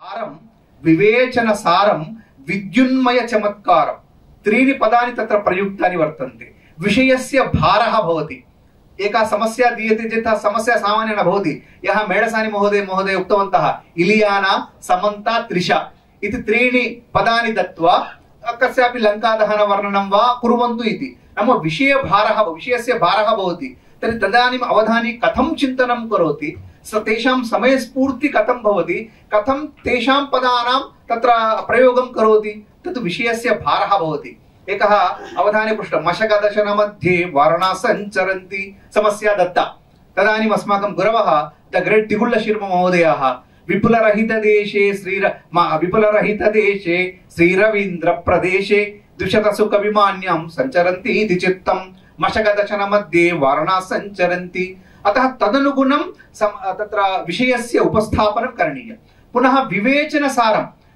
सारं विवेचन सारं विद्युन्मय चमत्कारं त्रीणि पदानि तत्र प्रयुक्तानि वर्तन्ते। विषयस्य भारः भवति। एका समस्या दीयते चेत् समस्या सामान्य न भवति। यः मेडसानि महोदय उक्तवन्तः इलियाना समन्ता त्रिषा इति त्रीणि पदानि दत्त्वा कस्यापि लङ्कादहन वर्णनं वा कुर्वन्तु इति। नाम विषयस्य भारः भवति। तर्हि तदानीम् अवधानी कथं चिन्तनं करोति, तेषां समयस्फूर्ति कथं भवति, कथं तेषां पदानां तत्र प्रयोगं करोति, तत् विषयस्य भारः भवति। एकः अवधाने पृष्टः मशकदशन मध्ये वर्णा सञ्चरन्ति समस्या दत्ता। तदानीम् अस्माकं गुरवः द ग्रेट् तिगुळ्ळशिर्म महोदयः विपुलरहितदेशे श्रीरवीन्द्र प्रदेशे द्विशतसुखविमान्यं सञ्चरन्ति इति चित्तं मशकदशन मध्ये वर्णा सञ्चरन्ति। अतः तदनुगुणं तत्र विषयस्य उपस्थापनं करणीयं। पुनः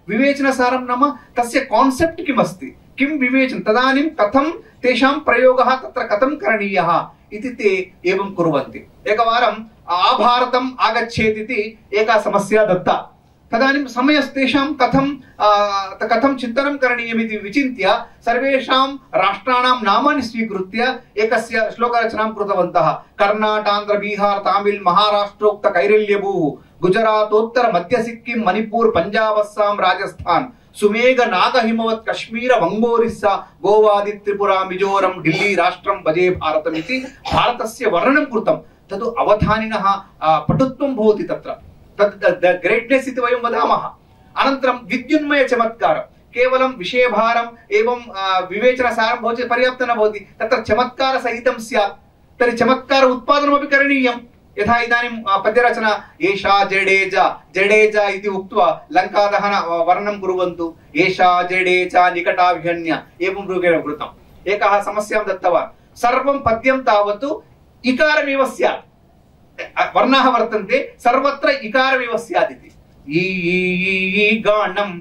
विवेचनसारं नाम तस्य कान्सेप्ट् किमस्ति, किं विवेचनं, तदानीं कथं तेषां प्रयोगः तत्र कथं करणीयः इति ते एवं कुर्वन्ति। एकवारम् आभारतम् आगच्छेत् इति एका समस्या दत्ता। तदानीं समयस्तेषां कथं चिन्तनं करणीयमिति विचिन्त्य सर्वेषां राष्ट्राणां नामानि स्वीकृत्य एकस्य श्लोकरचनां कृतवन्तः। कर्णाटान्ध्र बिहार तमिल महाराष्ट्रोक्त कैरल्यभूः गुजरातोत्तर मध्य सिक्किम मणिपुर पंजाब अस्साम राजस्थान सुमेघ नाग हिमवत् कश्मीर वंगोरिस्सा गोवादि त्रिपुरा मिजोरम दिल्ली राष्ट्रं भजे भारतमिति भारतस्य वर्णनं कृतं। तद् अवधानिनः पटुत्वं भवति तत्र। तद् ग्रेट्नेस् इति वयं वदामः। अनन्तरं विद्युन्मय चमत्कारं केवलं विषयभारम् एवं विवेचनसारं भवति पर्याप्तं न भवति, तत्र चमत्कारसहितं स्यात्। तर्हि चमत्कार उत्पादनमपि करणीयं। यथा इदानीं पद्यरचना एषा जडेजा इति उक्त्वा लङ्कादहन वर्णनं कुर्वन्तु। एषा जडेजा निकटाभिहन्य एवं रूपेण कृतम्। एकः समस्यां दत्तवान्। सर्वं पद्यं तावत् इकारमेव स्यात्। वर्णाः वर्तन्ते, सर्वत्र इकारमेव स्यात् इति। ई गानं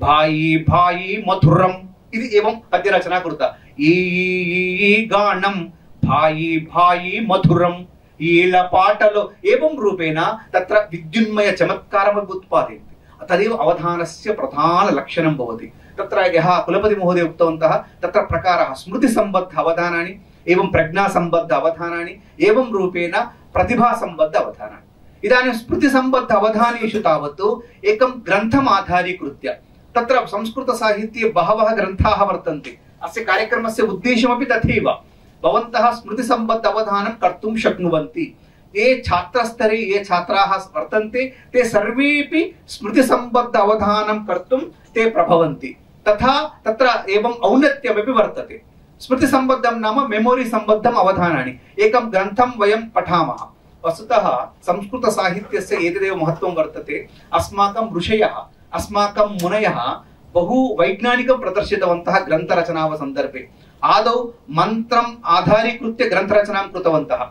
भाई भाई मधुरम् इति एवं पद्यरचना कृता। ई गानं भाई भाई मधुरम् ईलपाटलो एवं रूपेण तत्र विद्युन्मय चमत्कारमपि उत्पादयन्ति। तदेव अवधानस्य प्रधानलक्षणं भवति। तत्र यः कुलपति महोदय उक्तवन्तः तत्र प्रकारः स्मृतिसम्बद्ध अवधानानि एवं प्रज्ञासम्बद्ध अवधानानि एवं रूपेण प्रतिभासम्बद्ध अवधानानि। इदानीं स्मृतिसम्बद्ध अवधानेषु तावत् एकं ग्रन्थम् आधारीकृत्य तत्र संस्कृतसाहित्ये बहवः ग्रन्थाः वर्तन्ते। अस्य कार्यक्रमस्य उद्देश्यमपि तथैव। भवन्तः स्मृतिसम्बद्ध अवधानं कर्तुं शक्नुवन्ति। ये छात्रस्तरे ये छात्राः वर्तन्ते ते सर्वेपि स्मृतिसम्बद्ध अवधानं कर्तुं ते प्रभवन्ति। तथा तत्र एवं औन्नत्यमपि वर्तते। स्मृतिसम्बद्धं नाम मेमोरी सम्बद्धम् अवधानानि। एकं ग्रन्थं वयं पठामः। वस्तुतः संस्कृतसाहित्यस्य एतदेव महत्त्वं वर्तते। अस्माकं ऋषयः अस्माकं मुनयः बहु वैज्ञानिकं प्रदर्शितवन्तः ग्रन्थरचनाव सन्दर्भे। आदौ मन्त्रम् आधारीकृत्य ग्रन्थरचनां कृतवन्तः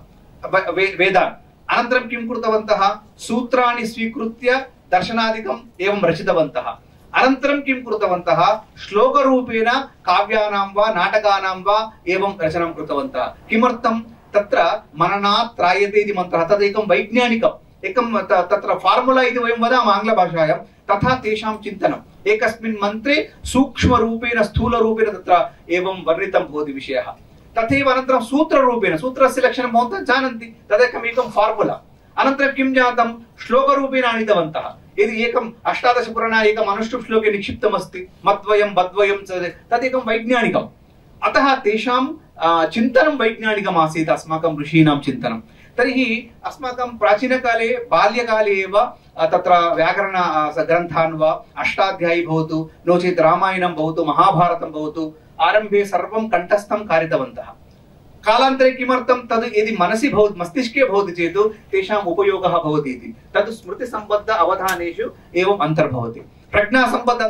वेदान्। अनन्तरं किं कृतवन्तः, सूत्राणि स्वीकृत्य दर्शनादिकम् एवं रचितवन्तः। अनन्तरं किं कृतवन्तः, श्लोकरूपेण काव्यानां वा नाटकानां वा एवं रचनां कृतवन्तः। किमर्थं, तत्र मननात् त्रायते इति मन्त्रः, तदेकं वैज्ञानिकम् एकं तत्र फार्मुला इति वयं वदामः आङ्ग्लभाषायां। तथा तेषां चिन्तनम् एकस्मिन् मन्त्रे सूक्ष्मरूपेण स्थूलरूपेण तत्र एवं वर्णितं भवति विषयः। तथैव अनन्तरं सूत्ररूपेण, सूत्रस्य लक्षणं भवन्तः जानन्ति, तदेकमेकं फार्मुला। अनन्तरं किं जातं, श्लोकरूपेण आनीतवन्तः। यदि एकम् 18 पुराणे एकम् अनुष्टुप् श्लोके निक्षिप्तमस्ति मद्वयं बद्वयं तदेकं वैज्ञानिकम्। अतः तेषां चिन्तनं वैज्ञानिकम् आसीत्, अस्माकं ऋषीणां चिन्तनं। तर्हि अस्माकं प्राचीनकाले बाल्यकाले एव तत्र व्याकरण ग्रन्थान् वा अष्टाध्यायी भवतु, नो चेत् रामायणं भवतु, महाभारतं भवतु, आरम्भे सर्वं कण्ठस्थं कारितवन्तः। कालान्तरे किमर्थं, तद् यदि मनसि भवति, मस्तिष्के भवति चेत् तेषाम् उपयोगः भवति इति। तद् स्मृतिसम्बद्ध अवधानेषु एवं अन्तर्भवति। प्रज्ञासम्बद्ध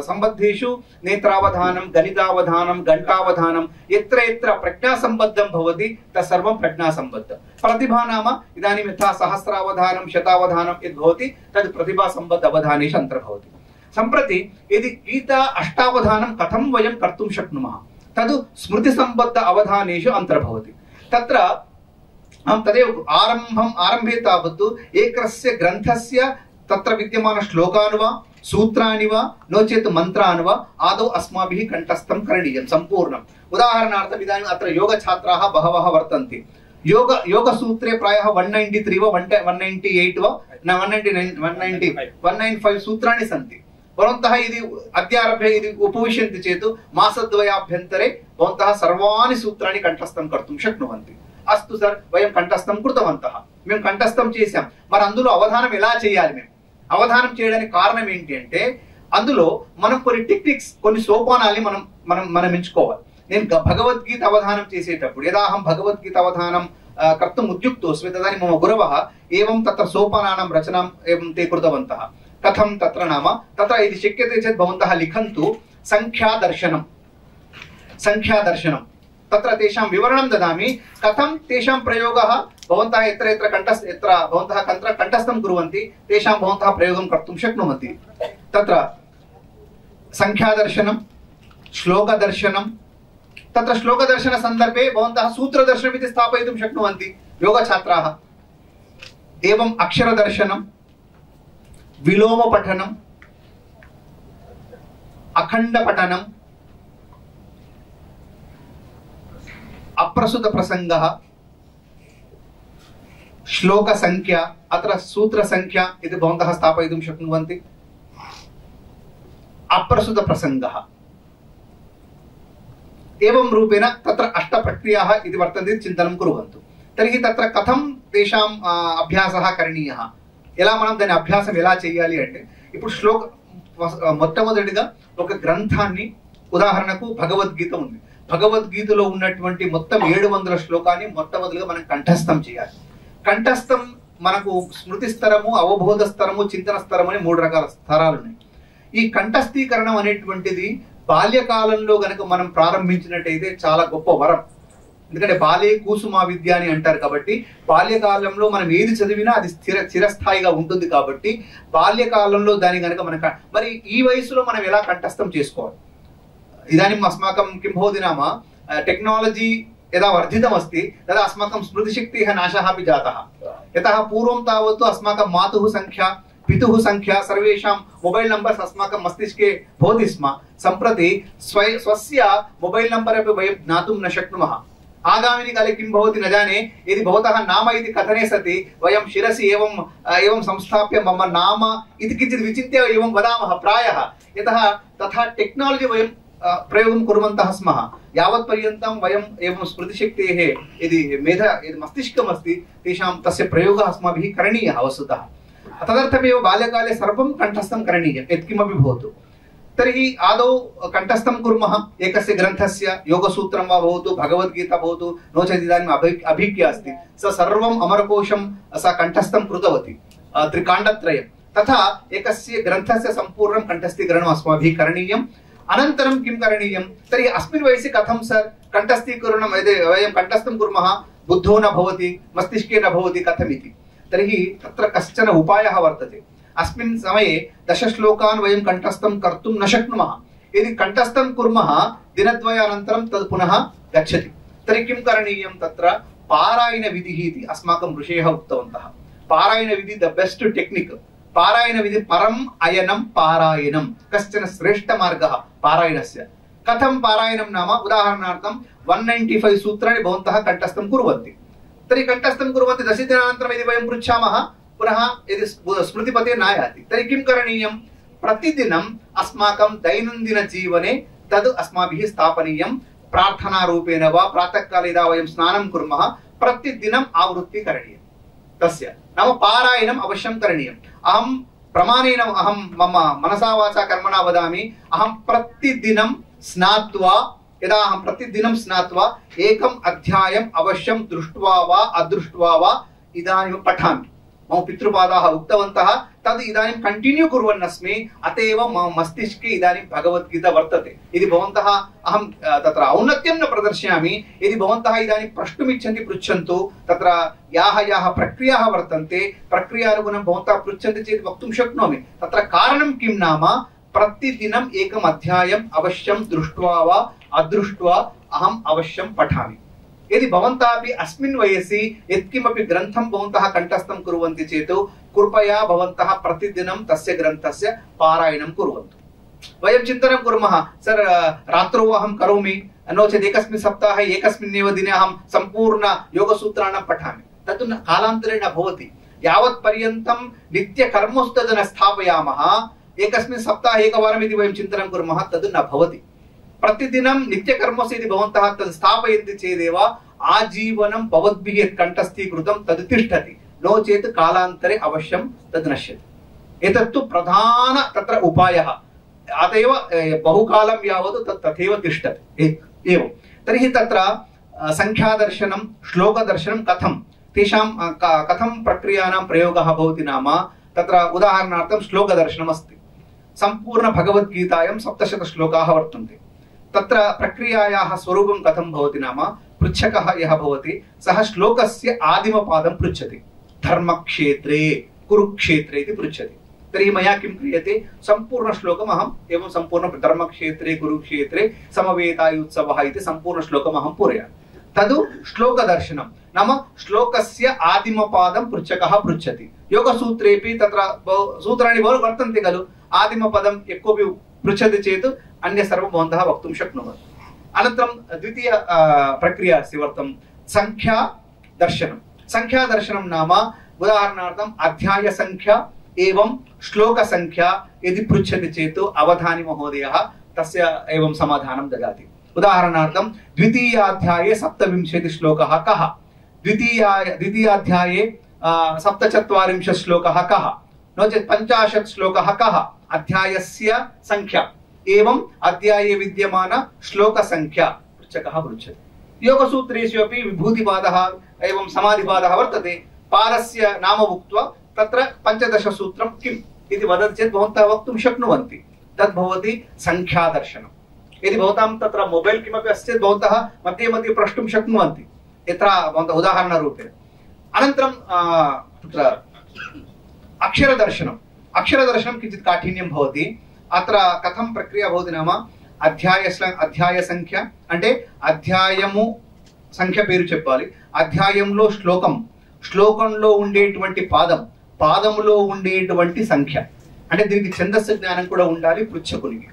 सम्बद्धेषु नेत्रावधानं, गणितावधानं, घण्टावधानं, यत्र यत्र प्रज्ञासम्बद्धं भवति तत्सर्वं प्रज्ञासम्बद्ध। प्रतिभा नाम इदानीं यथा सहस्रावधानं शतावधानं यद् भवति तद् प्रतिभासम्बद्ध अवधानेषु अन्तर्भवति। सम्प्रति यदि गीता अष्टावधानं कथं वयं कर्तुं शक्नुमः, तद् स्मृतिसम्बद्ध अवधानेषु अन्तर्भवति। तत्र तदेव आरम्भे तावत् एकस्य ग्रन्थस्य तत्र विद्यमान श्लोकान् वा सूत्राणि वा नो चेत् मन्त्रान् वा आदौ अस्माभिः कण्ठस्थं करणीयं सम्पूर्णम्। उदाहरणार्थम् इदानीम् अत्र योगछात्राः बहवः वर्तन्ते। योगसूत्रे प्रायः 193 वा 198 वा 195 सूत्राणि सन्ति। भवन्तः यदि अद्यारभ्य यदि उपविशन्ति चेत् मासद्वयाभ्यन्तरे भवन्तः सर्वाणि सूत्राणि कण्ठस्थं कर्तुं शक्नुवन्ति। अस्तु सर, वयं कण्ठस्थं कृतवन्तः, మేము కంఠస్థం చేశాం, మరి అందులో అవధానం ఎలా చేయాలి? మేము అవధానం చేయడానికి కారణం ఏంటి అంటే అందులో మనం కొన్ని టెక్నిక్స్, కొన్ని సోపానాలు మనం ఎంచుకోవాలి. నేను భగవద్గీత అవధానం చేసేటప్పుడు యదాహం భగవద్గీత అవధానం कर्तुम् उद्युक्तोऽस्मि तदानीं मम गुरवः एवं तत्र सोपानानां रचनां एवं ते कृतवन्तः। कथं तत्र नाम तत्र यदि शक्यते चेत् भवन्तः लिखन्तु संख्यादर्शनं तत्र तेषां विवरणं ददामि, कथं तेषां प्रयोगः भवन्तः यत्र भवन्तः कण्ठस्थं कुर्वन्ति तेषां भवन्तः प्रयोगं कर्तुं शक्नुवन्ति। तत्र संख्यादर्शनं, श्लोकदर्शनं, तत्र श्लोकदर्शन सन्दर्भे भवन्तः सूत्रदर्शनम् इति स्थापयितुं शक्नुवन्ति योगछात्राः। एवम् अक्षरदर्शनं, विलोमपठनम्, अखण्डपठनं, अप्रस्तुतप्रसङ्गः, श्लोकसङ्ख्या, अत्र सूत्रसङ्ख्या इति भवन्तः स्थापयितुं शक्नुवन्ति। अप्रस्तुतप्रसङ्गः एवं रूपेण तत्र अष्टप्रक्रियाः इति वर्तन्ते, चिन्तनं कुर्वन्तु। तर्हि तत्र कथं तेषां अभ्यासः करणीयः, ఎలా మనం దాని అభ్యాసం ఎలా చేయాలి అంటే ఇప్పుడు మొట్టమొదటిగా ఒక గ్రంథాన్ని, ఉదాహరణకు భగవద్గీత ఉంది, భగవద్గీతలో ఉన్నటువంటి మొత్తం 700 శ్లోకాన్ని మొట్టమొదటిగా మనం కంఠస్థం చేయాలి. కంఠస్థం మనకు స్మృతి స్తరము, అవబోధ స్తరము, చింతన స్తరము అని 3 రకాల స్తరాలు ఉన్నాయి. ఈ కంఠస్థీకరణం అనేటువంటిది బాల్యకాలంలో గనక మనం ప్రారంభించినట్టయితే చాలా గొప్ప వరం. ఎందుకంటే బాల్య కూసుమా విద్య అని అంటారు కాబట్టి బాల్యకాలంలో మనం ఏది చదివినా అది చిరస్థాయిగా ఉంటుంది కాబట్టి బాల్యకాలంలో దాని గనక మనకు మరి ఈ వయసులో మనం ఎలా కంఠస్థం చేసుకోవాలి? इदानीम् अस्माकं किं भवति नाम टेक्नालजी यदा वर्धितमस्ति तदा अस्माकं स्मृतिशक्तेः नाशः अपि जातः। यतः पूर्वं तावत् अस्माकं मातुः संख्या, पितुः संख्या, सर्वेषां मोबाइल नंबर्स् अस्माकं मस्तिष्के भवति स्म। सम्प्रति स्वस्य मोबाइल नंबर अपि वयं ज्ञातुं न शक्नुमः। आगामिनि काले किं भवति न जाने। यदि भवतः नाम इति कथने सति वयं शिरसि एवं संस्थाप्य मम नाम इति किञ्चित् विचिन्त्य एवं वदामः प्रायः। यतः तथा टेक्नालजी वयं प्रयोगं कुर्वन्तः स्मः। यावत् पर्यन्तं वयम् एवं स्मृतिशक्तेः यदि मस्तिष्कम् अस्ति तेषां तस्य प्रयोगः अस्माभिः करणीयः वस्तुतः। तदर्थमेव बाल्यकाले सर्वं कण्ठस्थं करणीयं, यत्किमपि भवतु। तर्हि आदौ कण्ठस्थं कुर्मः एकस्य ग्रन्थस्य, योगसूत्रं वा भवतु, भगवद्गीता भवतु, नो चेत् इदानीम् अभिज्ञा अस्ति, स सर्वम् अमरकोशं सा कण्ठस्थं कृतवती, त्रिकाण्डत्रयं। तथा एकस्य ग्रन्थस्य सम्पूर्णं कण्ठस्थीकरणम् अस्माभिः करणीयम्। अनन्तरं किं करणीयं तर्हि अस्मिन् वयसि कथं सर कण्ठस्थीकरणं यदि वयं कण्ठस्थं कुर्मः बुद्धो न भवति, मस्तिष्के न भवति, कथमिति? तर्हि तत्र कश्चन उपायः वर्तते। अस्मिन् समये 10 श्लोकान् वयं कण्ठस्थं कर्तुं न शक्नुमः। यदि कण्ठस्थं कुर्मः दिनद्वयानन्तरं तद् पुनः गच्छति। तर्हि किं करणीयं? तत्र पारायणविधिः इति अस्माकं ऋषयः उक्तवन्तः। पारायणविधि द बेस्ट टेक्निक्। पारायणविधि परम् अयनं पारायणं, कश्चन श्रेष्ठ मार्गः पारायणस्य। कथं पारायणं नाम उदाहरणार्थं 195 सूत्राणि भवन्तः कण्ठस्थं कुर्वन्ति। तर्हि कण्ठस्थं कुर्वन्ति 10 दिनानन्तरं यदि वयं पृच्छामः पुनः यदि स्मृतिपथे नायाति, तर्हि किं करणीयं? प्रतिदिनम् अस्माकं दैनन्दिनजीवने तद् अस्माभिः स्थापनीयं। प्रार्थनारूपेण वा प्रातःकाले यदा वयं स्नानं कुर्मः प्रतिदिनम् आवृत्तिः करणीयं। तस्य नाम पारायणम् अवश्यं करणीयम्। अहं प्रमाणेन अहं मम मनसा वाचा कर्मणा वदामि, अहं प्रतिदिनं स्नात्वा यदा अहं प्रतिदिनं स्नात्वा एकम् अध्यायम् अवश्यं दृष्ट्वा वा अदृष्ट्वा वा इदानीं पठामि। मम पितृपादाः उक्तवन्तः, तद् इदानीं कंटिन्यू कुर्वन् अस्मि। अत एव मम मस्तिष्के इदानीं भगवद्गीता वर्तते। यदि भवन्तः अहं तत्र औन्नत्यं न प्रदर्शयामि, यदि भवन्तः इदानीं प्रष्टुमिच्छन्ति पृच्छन्तु। तत्र याः प्रक्रियाः वर्तन्ते प्रक्रियानुगुणं भवन्तः पृच्छन्ति चेत् वक्तुं शक्नोमि। तत्र कारणं किं नाम प्रतिदिनम् एकम् अध्यायम् अवश्यं दृष्ट्वा वा अदृष्ट्वा अहम् अवश्यं पठामि। यदि भवन्तापि अस्मिन् वयसि यत्किमपि ग्रन्थं भवन्तः कण्ठस्थं कुर्वन्ति चेत् कृपया भवन्तः प्रतिदिनं तस्य ग्रन्थस्य पारायणं कुर्वन्तु। वयं चिन्तनं कुर्मः, सर् रात्रौ अहं करोमि, नो चेत् एकस्मिन् सप्ताहे एकस्मिन्नेव दिने अहं सम्पूर्ण योगसूत्राणां पठामि, तद् कालान्तरे न भवति। यावत् पर्यन्तं नित्यकर्मसु तद् न स्थापयामः, एकस्मिन् सप्ताहे एकवारम् इति वयं चिन्तनं कुर्मः, तद् न भवति। प्रतिदिनं नित्यकर्मसु यदि भवन्तः तद् स्थापयन्ति चेदेव आजीवनं भवद्भिः यत् कण्ठस्थीकृतं तद् तिष्ठति, नो चेत् कालान्तरे अवश्यं तद् नश्यति। एतत्तु प्रधान तत्र उपायः, अत एव बहुकालं यावत् तत् तथैव तिष्ठति एवं। तर्हि तत्र संख्यादर्शनं श्लोकदर्शनं कथं प्रक्रियाणां प्रयोगः भवति नाम, तत्र उदाहरणार्थं श्लोकदर्शनम् अस्ति। सम्पूर्ण भगवद्गीतायां 700 श्लोकाः वर्तन्ते। तत्र प्रक्रियायाः स्वरूपं कथं भवति नाम, पृच्छकः यः भवति सः श्लोकस्य आदिमपादं पृच्छति। धर्मक्षेत्रे कुरुक्षेत्रे इति पृच्छति। तर्हि मया किं क्रियते, सम्पूर्णश्लोकम् अहम् एवं सम्पूर्ण धर्मक्षेत्रे कुरुक्षेत्रे समवेतायुत्सवः इति सम्पूर्णश्लोकम् अहं पूरयामि। तद् श्लोकदर्शनं नाम श्लोकस्य आदिमपादं पृच्छकः पृच्छति। योगसूत्रेपि तत्र सूत्राणि बहु वर्तन्ते खलु, आदिमपदं यः कोऽपि पृच्छति चेत् अन्य सर्वं भवन्तः वक्तुं शक्नुवन्ति। अनन्तरं द्वितीय प्रक्रिया अस्ति वर्तं संख्यादर्शनं। संख्यादर्शनं नाम उदाहरणार्थम् अध्यायसङ्ख्या एवं श्लोकसङ्ख्या यदि पृच्छति चेत् अवधानि महोदयः तस्य एवं समाधानं ददाति। उदाहरणार्थं द्वितीयाध्याये 27 श्लोकः कः, द्वितीयाध्याये 47 श्लोकः कः, नो चेत् 50 श्लोकः कः, अध्यायस्य संख्या एवं अध्याये विद्यमान श्लोकसंख्या पृच्छकः पृच्छति। योगसूत्रेषु अपि विभूतिपादः एवं समाधिपादः वर्तते। पादस्य नाम उक्त्वा तत्र 15 सूत्रं किम् इति वदति चेत् भवन्तः वक्तुं शक्नुवन्ति। तद् भवति संख्यादर्शनं। यदि भवतां तत्र मोबैल् किमपि अस्ति चेत् भवन्तः मध्ये मध्ये प्रष्टुं शक्नुवन्ति, यत्र भवन्तः उदाहरणरूपेण। अनन्तरं तत्र अक्षरदर्शनं किञ्चित् काठिन्यं भवति। अत्र कथं प्रक्रिया भवति नाम, అధ్యాయ సంఖ్య అంటే అధ్యాయము సంఖ్య పేరు చెప్పాలి, అధ్యాయంలో శ్లోకంలో ఉండేటువంటి పాదములో ఉండేటువంటి సంఖ్య, అంటే దీనికి ఛందస్సు జ్ఞానం కూడా ఉండాలి పృచ్ఛకునికి.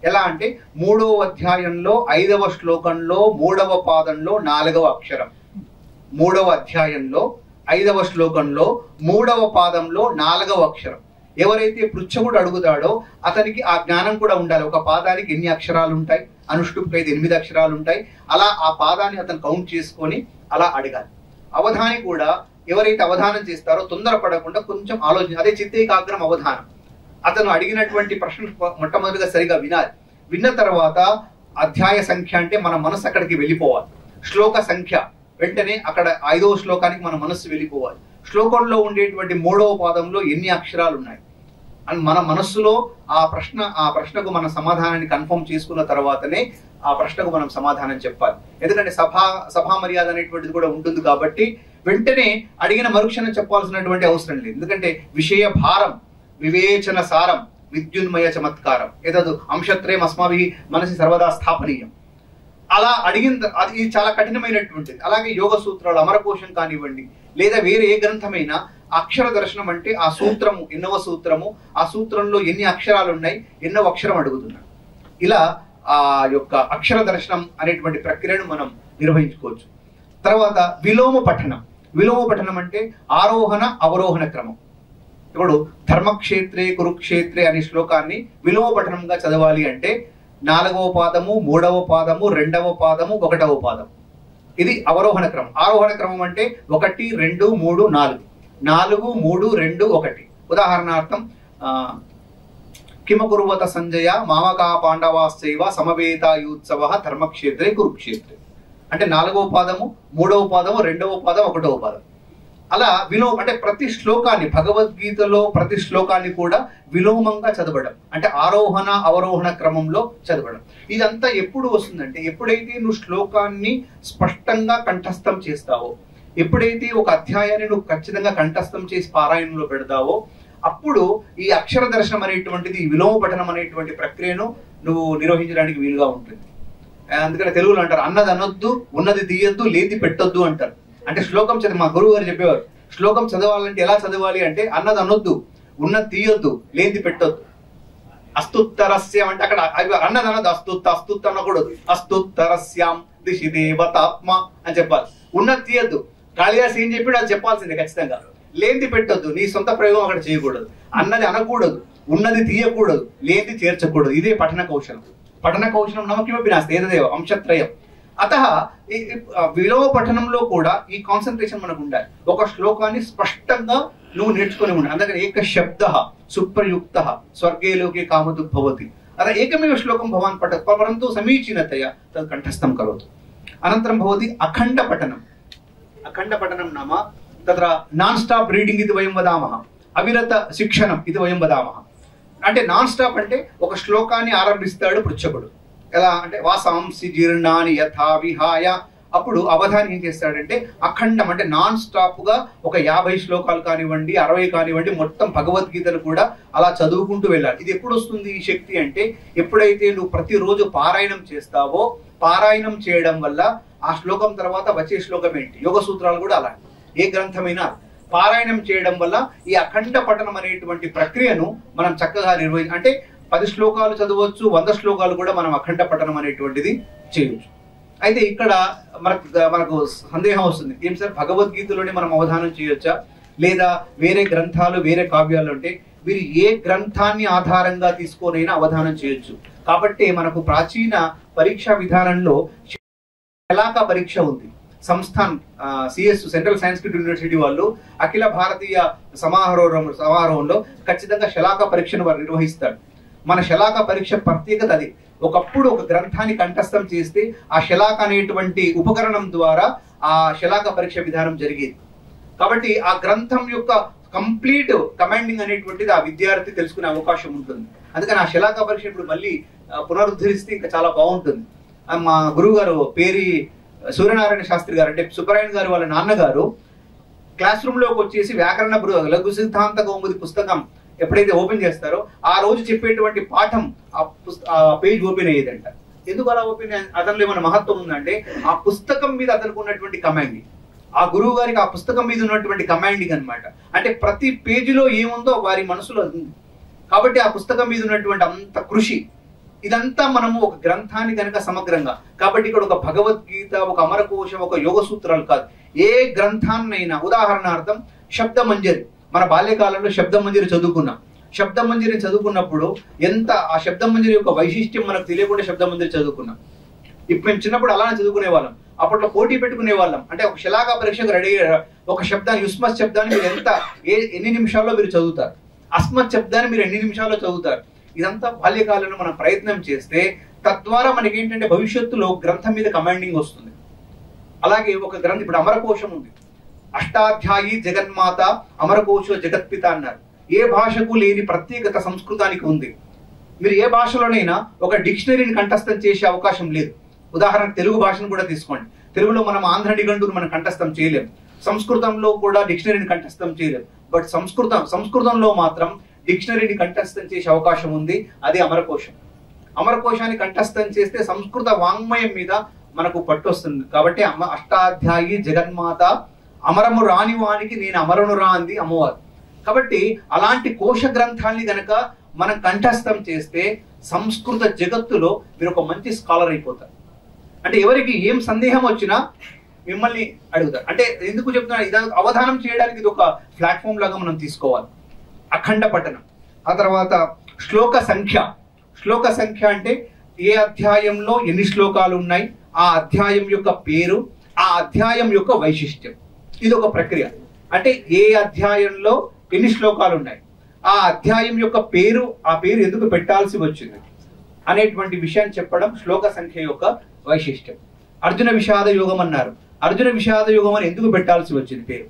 ఎలా అంటే 3వ అధ్యాయంలో 5వ శ్లోకంలో 3వ పాదంలో 4వ అక్షరం, 3వ అధ్యాయంలో 5వ శ్లోకంలో 3వ పాదంలో 4వ అక్షరం. ఎవరైతే పృచ్ఛకుడు అడుగుతాడో అతనికి ఆ జ్ఞానం కూడా ఉండాలి. ఒక పాదానికి ఎన్ని అక్షరాలు ఉంటాయి, అనుష్టుప్కి 8 అక్షరాలు ఉంటాయి, అలా ఆ పాదాన్ని అతను కౌంట్ చేసుకొని అలా అడగాలి. అవధాని కూడా ఎవరైతే అవధానం చేస్తారో తొందరపడకుండా కొంచెం ఆలోచన, అదే చిత్తేకాగ్రం అవధానం. అతను అడిగినటువంటి ప్రశ్న మొట్టమొదటిగా సరిగా వినాలి. విన్న తర్వాత అధ్యాయ సంఖ్య అంటే మన మనసు అక్కడికి వెళ్ళిపోవాలి. శ్లోక సంఖ్య వెంటనే అక్కడ 5వ శ్లోకానికి మన మనస్సు వెళ్ళిపోవాలి. శ్లోకంలో ఉండేటువంటి 3వ పాదంలో ఎన్ని అక్షరాలు ఉన్నాయి అని మన మనస్సులో ఆ ప్రశ్నకు మన సమాధానాన్ని కన్ఫర్మ్ చేసుకున్న తర్వాతనే ఆ ప్రశ్నకు మనం సమాధానం చెప్పాలి. ఎందుకంటే సభా మర్యాద అనేటువంటిది కూడా ఉంటుంది కాబట్టి వెంటనే అడిగిన మరుక్షణం చెప్పాల్సినటువంటి అవసరం లేదు. ఎందుకంటే విషయ భారం వివేచన సారం విద్యున్మయ చమత్కారం ఏదదు అంశత్రయం అస్మాభి మనసి సర్వదా స్థాపనీయం. అలా అడిగిన అది చాలా కఠినమైనటువంటిది. అలాగే యోగ సూత్రాలు అమరకోశం కానివ్వండి లేదా వేరే ఏ గ్రంథమైనా అక్షర దర్శనం అంటే ఆ సూత్రము ఎన్నవ సూత్రము, ఆ సూత్రంలో ఎన్ని అక్షరాలు ఉన్నాయి, ఎన్నవ అక్షరం అడుగుతున్నాడు. ఇలా ఆ యొక్క అక్షర దర్శనం అనేటువంటి ప్రక్రియను మనం నిర్వహించుకోవచ్చు. తర్వాత విలోమ పఠనం అంటే ఆరోహణ అవరోహణ క్రమం. ఇప్పుడు ధర్మక్షేత్రే కురుక్షేత్రే అనే శ్లోకాన్ని విలోమ పఠనంగా చదవాలి అంటే 4వ పాదము 3వ పాదము 2వ పాదము 1వ పాదం, ఇది అవరోహణ క్రమం. ఆరోహణ క్రమం అంటే 1 2 3 4 4 3 2 1. ఉదాహరణార్థం కిమకుర్వత సంజయ మామకా పాండవాశ్చైవ సమవేతాయుత్సవ ధర్మక్షేత్రే కురుక్షేత్రే అంటే 4వ పాదము 3వ పాదము 2వ పాదం 1వ పాదం. అలా అంటే ప్రతి శ్లోకాన్ని భగవద్గీతలో ప్రతి శ్లోకాన్ని కూడా విలోమంగా చదవడం అంటే ఆరోహణ అవరోహణ క్రమంలో చదవడం. ఇదంతా ఎప్పుడు వస్తుందంటే ఎప్పుడైతే నువ్వు శ్లోకాన్ని స్పష్టంగా కంఠస్థం చేస్తావో, ఎప్పుడైతే ఒక అధ్యాయాన్ని నువ్వు ఖచ్చితంగా కంఠస్థం చేసి పారాయణంలో పెడతావో అప్పుడు ఈ అక్షర దర్శనం అనేటువంటిది, ఈ విలోమ పఠనం అనేటువంటి ప్రక్రియను నువ్వు నిర్వహించడానికి వీలుగా ఉంటుంది. అందుకని తెలుగులో అంటారు అన్నది అనొద్దు, ఉన్నది తీయొద్దు, లేది పెట్టొద్దు అంటారు. అంటే శ్లోకం చదివి మా గురువు గారు చెప్పేవారు, శ్లోకం చదవాలంటే ఎలా చదవాలి అంటే అన్నది అనొద్దు, ఉన్నది తీయొద్దు, లేది పెట్టొద్దు. అస్తుత్తరస్యం అంటే అక్కడ అన్నది అనొద్దు, అస్తుత్ అనకూడదు, అస్తుత్తరస్యాం దిశి దేవతాత్మ అని చెప్పాలి. ఉన్నది తీయొద్దు, కాళిదాస్ ఏం చెప్పాడు అది చెప్పాల్సిందే ఖచ్చితంగా. లేనిది పెట్టొద్దు, నీ సొంత ప్రయోగం అక్కడ చేయకూడదు. అన్నది అనకూడదు, ఉన్నది తీయకూడదు, లేనిది చేర్చకూడదు. ఇదే పఠన కౌశలం. పఠన కౌశలం నమకిమపి నాస్తి ఏతదేవ అంశత్రయం. అతః విలోమ పఠనంలో కూడా ఈ కాన్సన్ట్రేషన్ మనకు ఉండాలి. ఒక శ్లోకాన్ని స్పష్టంగా నువ్వు నేర్చుకుని ఉండాలి. అందుకని ఏక శబ్ద సుప్రయుక్త స్వర్గే లోకే కామదుగ్భవతి అత ఏకమేవ శ్లోకం భవాన్ పఠత్ పరంతు సమీచీనతయా తద్ కంఠస్థం కరోతు. అనంతరం భవతి అఖండ పఠనం. అఖండ పఠనం నామ తత్ర నాన్ స్టాప్ రీడింగ్ ఇది వయం వదామః, అవిరత శిక్షణం ఇది వయం వదామః. అంటే నాన్ స్టాప్ అంటే ఒక శ్లోకాన్ని ఆరంభిస్తాడు పృచ్ఛకుడు. ఎలా అంటే వాసాంసి జీర్ణాని యథా విహాయ. అప్పుడు అవధాని ఏం చేస్తాడంటే అఖండం అంటే నాన్ స్టాప్ గా ఒక 50 శ్లోకాలు కానివ్వండి, 60 కానివ్వండి, మొత్తం భగవద్గీతను కూడా అలా చదువుకుంటూ వెళ్ళాలి. ఇది ఎప్పుడు వస్తుంది ఈ శక్తి అంటే ఎప్పుడైతే నువ్వు ప్రతిరోజు పారాయణం చేస్తావో, పారాయణం చేయడం వల్ల ఆ శ్లోకం తర్వాత వచ్చే శ్లోకం ఏంటి, యోగ సూత్రాలు కూడా అలాంటి ఏ గ్రంథమైనా పారాయణం చేయడం వల్ల ఈ అఖండ పఠనం అనేటువంటి ప్రక్రియను మనం చక్కగా అంటే 10 శ్లోకాలు చదవచ్చు, 100 శ్లోకాలు కూడా మనం అఖండ పఠనం అనేటువంటిది చేయవచ్చు. అయితే ఇక్కడ మనకు సందేహం వస్తుంది, ఏం సార్ భగవద్గీతలోనే మనం అవధానం చేయొచ్చా లేదా వేరే గ్రంథాలు వేరే కావ్యాలు అంటే మీరు ఏ గ్రంథాన్ని ఆధారంగా తీసుకొనైనా అవధానం చేయొచ్చు. కాబట్టి మనకు ప్రాచీన పరీక్షా విధానంలో శలాకా పరీక్ష ఉంది. సంస్థాన్ సిఎస్ సెంట్రల్ సైన్స్క్రిట్ యూనివర్సిటీ వాళ్ళు అఖిల భారతీయ సమారోహంలో ఖచ్చితంగా శలాకా పరీక్షను వారు నిర్వహిస్తారు. మన శలాకా పరీక్ష ప్రత్యేకత అది. ఒకప్పుడు ఒక గ్రంథాన్ని కంఠస్థం చేస్తే ఆ శలాక అనేటువంటి ఉపకరణం ద్వారా ఆ శలాక పరీక్ష విధానం జరిగేది. కాబట్టి ఆ గ్రంథం యొక్క కంప్లీట్ కమాండింగ్ అనేటువంటిది ఆ విద్యార్థి తెలుసుకునే అవకాశం ఉంటుంది. అందుకని ఆ శలాక పరీక్ష ఇప్పుడు మళ్ళీ పునరుద్ధరిస్తే ఇంకా చాలా బాగుంటుంది. మా గురువు గారు పేరి సూర్యనారాయణ శాస్త్రి గారు అంటే సుబ్బరాయణ గారు వాళ్ళ నాన్నగారు క్లాస్ రూమ్ లోకి వచ్చేసి వ్యాకరణ లఘు సిద్ధాంత కౌముది పుస్తకం ఎప్పుడైతే ఓపెన్ చేస్తారో ఆ రోజు చెప్పేటువంటి పాఠం ఆ పేజ్ ఓపెన్ అయ్యేదంట. ఎందుకు అలా ఓపెన్ అతనిలో ఏమైనా మహత్వం ఉందంటే ఆ పుస్తకం మీద అతనికి ఉన్నటువంటి కమాండింగ్, ఆ గురువు గారికి ఆ పుస్తకం మీద ఉన్నటువంటి కమాండింగ్ అనమాట. అంటే ప్రతి పేజీలో ఏముందో వారి మనసులో ఉంది. కాబట్టి ఆ పుస్తకం మీద ఉన్నటువంటి అంత కృషి ఇదంతా మనము ఒక గ్రంథాన్ని కనుక సమగ్రంగా, కాబట్టి ఇక్కడ ఒక భగవద్గీత, ఒక అమరకోశం, ఒక యోగ సూత్రాలు కాదు, ఏ గ్రంథాన్నైనా ఉదాహరణార్థం శబ్దమంజరి, మన బాల్యకాలంలో శబ్దమంజరి చదువుకున్నాం. శబ్దమంజరి చదువుకున్నప్పుడు ఎంత ఆ శబ్దమంజరి యొక్క వైశిష్ట్యం మనకు తెలియకుండా శబ్దమంజరి చదువుకున్నాం. ఇప్పుడు మేము చిన్నప్పుడు అలానే చదువుకునే వాళ్ళం. అప్పట్లో పోటీ పెట్టుకునే వాళ్ళం. అంటే ఒక శలాకా పరీక్షకు రెడీ ఒక శబ్దాన్ని యుస్మత్ శబ్దాన్ని మీరు ఎన్ని నిమిషాల్లో మీరు చదువుతారు, అస్మత్ శబ్దాన్ని మీరు ఎన్ని నిమిషాల్లో చదువుతారు. ఇదంతా బాల్యకాలంలో మనం ప్రయత్నం చేస్తే తద్వారా మనకి ఏంటంటే భవిష్యత్తులో గ్రంథం మీద కమాండింగ్ వస్తుంది. అలాగే ఒక గ్రంథం ఇప్పుడు అమరకోశం ఉంది, అష్టాధ్యాయి జగన్మాత అమరకోశ జగత్పిత అన్నారు. ఏ భాషకు లేని ప్రత్యేకత సంస్కృతానికి ఉంది. మీరు ఏ భాషలోనైనా ఒక డిక్షనరీని కంఠస్థం చేసే అవకాశం లేదు. ఉదాహరణకు తెలుగు భాషను కూడా తీసుకోండి. తెలుగులో మనం ఆంధ్ర నిఘంటువును మనం కంఠస్థం చేయలేం, సంస్కృతంలో కూడా డిక్షనరీని కంఠస్థం చేయలేం. బట్ సంస్కృతంలో మాత్రం డిక్షనరీని కంఠస్థం చేసే అవకాశం ఉంది, అది అమరకోశం. అమరకోశాన్ని కంఠస్థం చేస్తే సంస్కృత వాంగ్మయం మీద మనకు పట్టు వస్తుంది. కాబట్టి అష్టాధ్యాయి జగన్మాత అమరము రాని వానికి నేను అమరను రా అంది అమ్మవారు. కాబట్టి అలాంటి కోశ గ్రంథాన్ని గనక మనం కంఠస్థం చేస్తే సంస్కృత జగత్తులో మీరు ఒక మంచి స్కాలర్ అయిపోతారు. అంటే ఎవరికి ఏం సందేహం వచ్చినా మిమ్మల్ని అడుగుతారు. అంటే ఎందుకు చెప్తున్నా, ఇది అవధానం చేయడానికి ఇది ఒక ప్లాట్ఫామ్ లాగా మనం తీసుకోవాలి. అఖండ పఠనం. ఆ తర్వాత శ్లోక సంఖ్య. శ్లోక సంఖ్య అంటే ఏ అధ్యాయంలో ఎన్ని శ్లోకాలు ఉన్నాయి, ఆ అధ్యాయం యొక్క పేరు, ఆ అధ్యాయం యొక్క వైశిష్ట్యం. ఇది ఒక ప్రక్రియ. అంటే ఏ అధ్యాయంలో ఎన్ని శ్లోకాలు ఉన్నాయి, ఆ అధ్యాయం యొక్క పేరు, ఆ పేరు ఎందుకు పెట్టాల్సి వచ్చింది అనేటువంటి విషయాన్ని చెప్పడం శ్లోక సంఖ్య యొక్క వైశిష్ట్యం. అర్జున విషాద యోగం అన్నారు. అర్జున విషాద యోగం అని ఎందుకు పెట్టాల్సి వచ్చింది పేరు,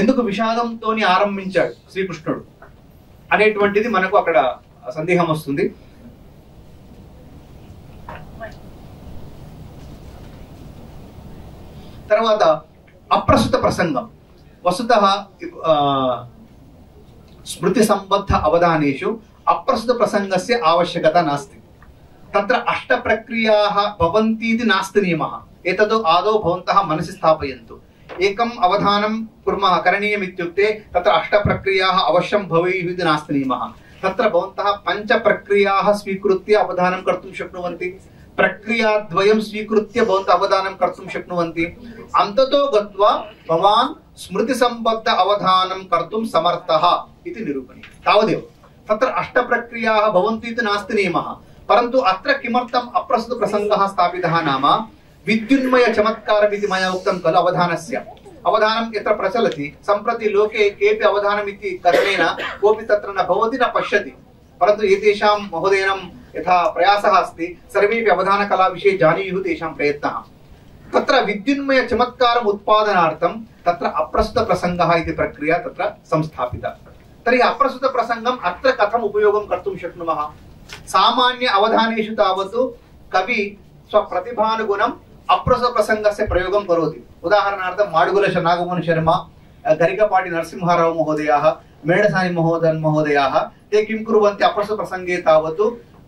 ఎందుకు విషాదంతో ఆరంభించాడు శ్రీకృష్ణుడు అనేటువంటిది మనకు అక్కడ సందేహం వస్తుంది. తర్వాత అప్రస్తుత ప్రసంగం. వస్తుతః స్మృతి సంబద్ధ అవధానేషు అప్రస్తుత ప్రసంగస్య ఆవశ్యకత నాస్తి. तत्र अष्टप्रक्रियाः भवन्ति इति नास्ति नियमः। एतद् आदौ भवन्तः मनसि स्थापयन्तु। एकम् अवधानं कुर्मः करणीयम् इत्युक्ते तत्र अष्टप्रक्रियाः अवश्यं भवेयुः इति नास्ति नियमः। तत्र भवन्तः पञ्चप्रक्रियाः स्वीकृत्य अवधानं कर्तुं शक्नुवन्ति। प्रक्रियाद्वयं स्वीकृत्य भवन्तः अवधानं कर्तुं शक्नुवन्ति। अन्ततो गत्वा भवान् स्मृतिसम्बद्ध अवधानं कर्तुं समर्थः इति निरूपणीयं। तावदेव। तत्र अष्टप्रक्रियाः भवन्ति इति नास्ति नियमः। परन्तु अत्र किमर्थम् अप्रस्तुतप्रसङ्गः स्थापितः नाम विद्युन्मय चमत्कारम् इति मया उक्तं खलु अवधानस्य। अवधानं यत्र प्रचलति सम्प्रति लोके केऽपि अवधानम् इति कथनेन कोऽपि तत्र न भवति न पश्यति। परन्तु एतेषां महोदयानां यथा प्रयासः अस्ति सर्वेपि अवधानकलाविषये जानीयुः तेषां प्रयत्नः। तत्र विद्युन्मय चमत्कारम् उत्पादनार्थं तत्र अप्रस्तुतप्रसङ्गः इति प्रक्रिया तत्र संस्थापिता। तर्हि अप्रस्तुतप्रसङ्गम् अत्र कथम् उपयोगं कर्तुं शक्नुमः? सामान्य अवधानेषु तावत् कवि स्वप्रतिभानुगुणम् अप्रस्तुतप्रसङ्गस्य प्रयोगं करोति। उदाहरणार्थं माडुगुल नागमोहन शर्मा, गरिकपाटि नरसिंहराव महोदयाः, मेडसानि महोदयाः ते किं कुर्वन्ति? अप्रस्तुतप्रसङ्गे तावत्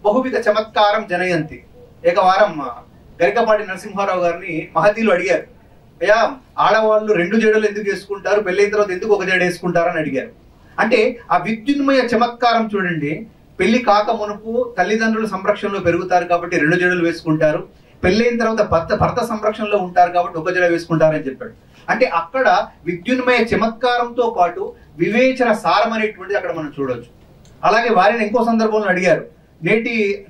बहुविध चमत्कारं जनयन्ति। एकवारं गरिकपाटि నరసింహారావు గారిని మహదీలు అడిగారు, అయ్యా ఆడవాళ్ళు రెండు జడలు ఎందుకు వేసుకుంటారు, పెళ్ళైన తర్వాత ఎందుకు ఒక జడ వేసుకుంటారు అని అడిగారు. అంటే ఆ విద్యున్మయ చమత్కారం చూడండి. పెళ్లి కాక మునుపు తల్లిదండ్రుల సంరక్షణలో పెరుగుతారు కాబట్టి రెండు జడలు వేసుకుంటారు, పెళ్ళైన తర్వాత భర్త సంరక్షణలో ఉంటారు కాబట్టి ఒక జడ వేసుకుంటారని చెప్పాడు. అంటే అక్కడ విద్యున్మయ చమత్కారంతో పాటు వివేచన సారం అనేటువంటిది అక్కడ మనం చూడొచ్చు. అలాగే వారిని ఇంకో సందర్భంలో అడిగారు,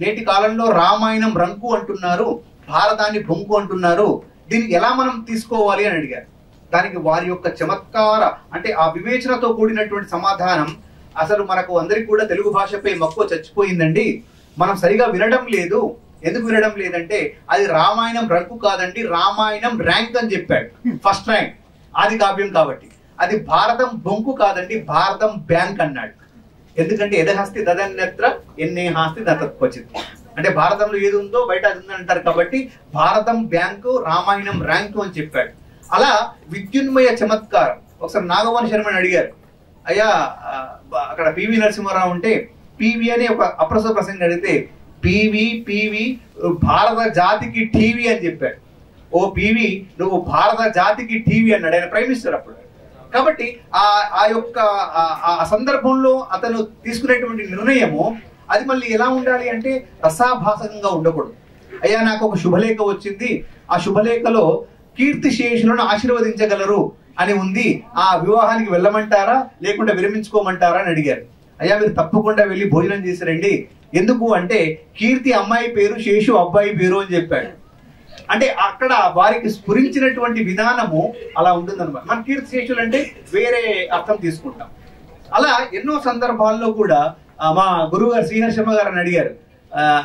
నేటి కాలంలో రామాయణం రంకు అంటున్నారు, భారతాన్ని బొంకు అంటున్నారు, దీన్ని ఎలా మనం తీసుకోవాలి అని అడిగారు. దానికి వారి యొక్క చమత్కార అంటే ఆ వివేచనతో కూడినటువంటి సమాధానం, అసలు మనకు అందరికి కూడా తెలుగు భాషపై మక్కువ చచ్చిపోయిందండి, మనం సరిగా వినడం లేదు. ఎందుకు వినడం లేదంటే అది రామాయణం రంకు కాదండి, రామాయణం ర్యాంక్ అని చెప్పాడు, ఫస్ట్ ర్యాంక్ ఆది కావ్యం కాబట్టి. అది భారతం బొంకు కాదండి, భారతం బ్యాంక్ అన్నాడు. ఎందుకంటే ఎదహస్తి దదన్యత్ర ఎన్నే హాస్తి దతత్వచిత్, అంటే భారతంలో ఏది ఉందో బయట అది ఉందని అంటారు కాబట్టి భారతం బ్యాంకు రామాయణం ర్యాంకు అని చెప్పాడు. అలా విద్యున్మయ చమత్కారం. ఒకసారి నాగమోహన శర్మని అడిగారు, అయ్యా అక్కడ పివి నరసింహారావు ఉంటే పివి అని ఒక అప్రస్తుత ప్రసంగం అడిగితే పివి భారత జాతికి టీవీ అని చెప్పాడు. ఓ పివి నువ్వు భారత జాతికి టీవీ అన్నాడు, ఆయన ప్రైమ్ మినిస్టర్ అప్పుడు. కాబట్టి ఆ యొక్క ఆ సందర్భంలో అతను తీసుకునేటువంటి నిర్ణయము అది మళ్ళీ ఎలా ఉండాలి అంటే రసాభాసకంగా ఉండకూడదు. అయ్యా నాకు ఒక శుభలేఖ వచ్చింది, ఆ శుభలేఖలో కీర్తిశేషులను ఆశీర్వదించగలరు అని ఉంది, ఆ వివాహానికి వెళ్ళమంటారా లేకుంటే విరమించుకోమంటారా అని అడిగారు. అయ్యా మీరు తప్పకుండా వెళ్ళి భోజనం చేసి రండి, ఎందుకు అంటే కీర్తి అమ్మాయి పేరు, శేషు అబ్బాయి పేరు అని చెప్పాడు. అంటే అక్కడ వారికి స్ఫురించినటువంటి విధానము అలా ఉంటుందన్నమాట. మన కీర్తి శేషులు అంటే వేరే అర్థం తీసుకుంటాం. అలా ఎన్నో సందర్భాల్లో కూడా మా గురువు గారు శ్రీహరి శర్మ గారిని అడిగారు,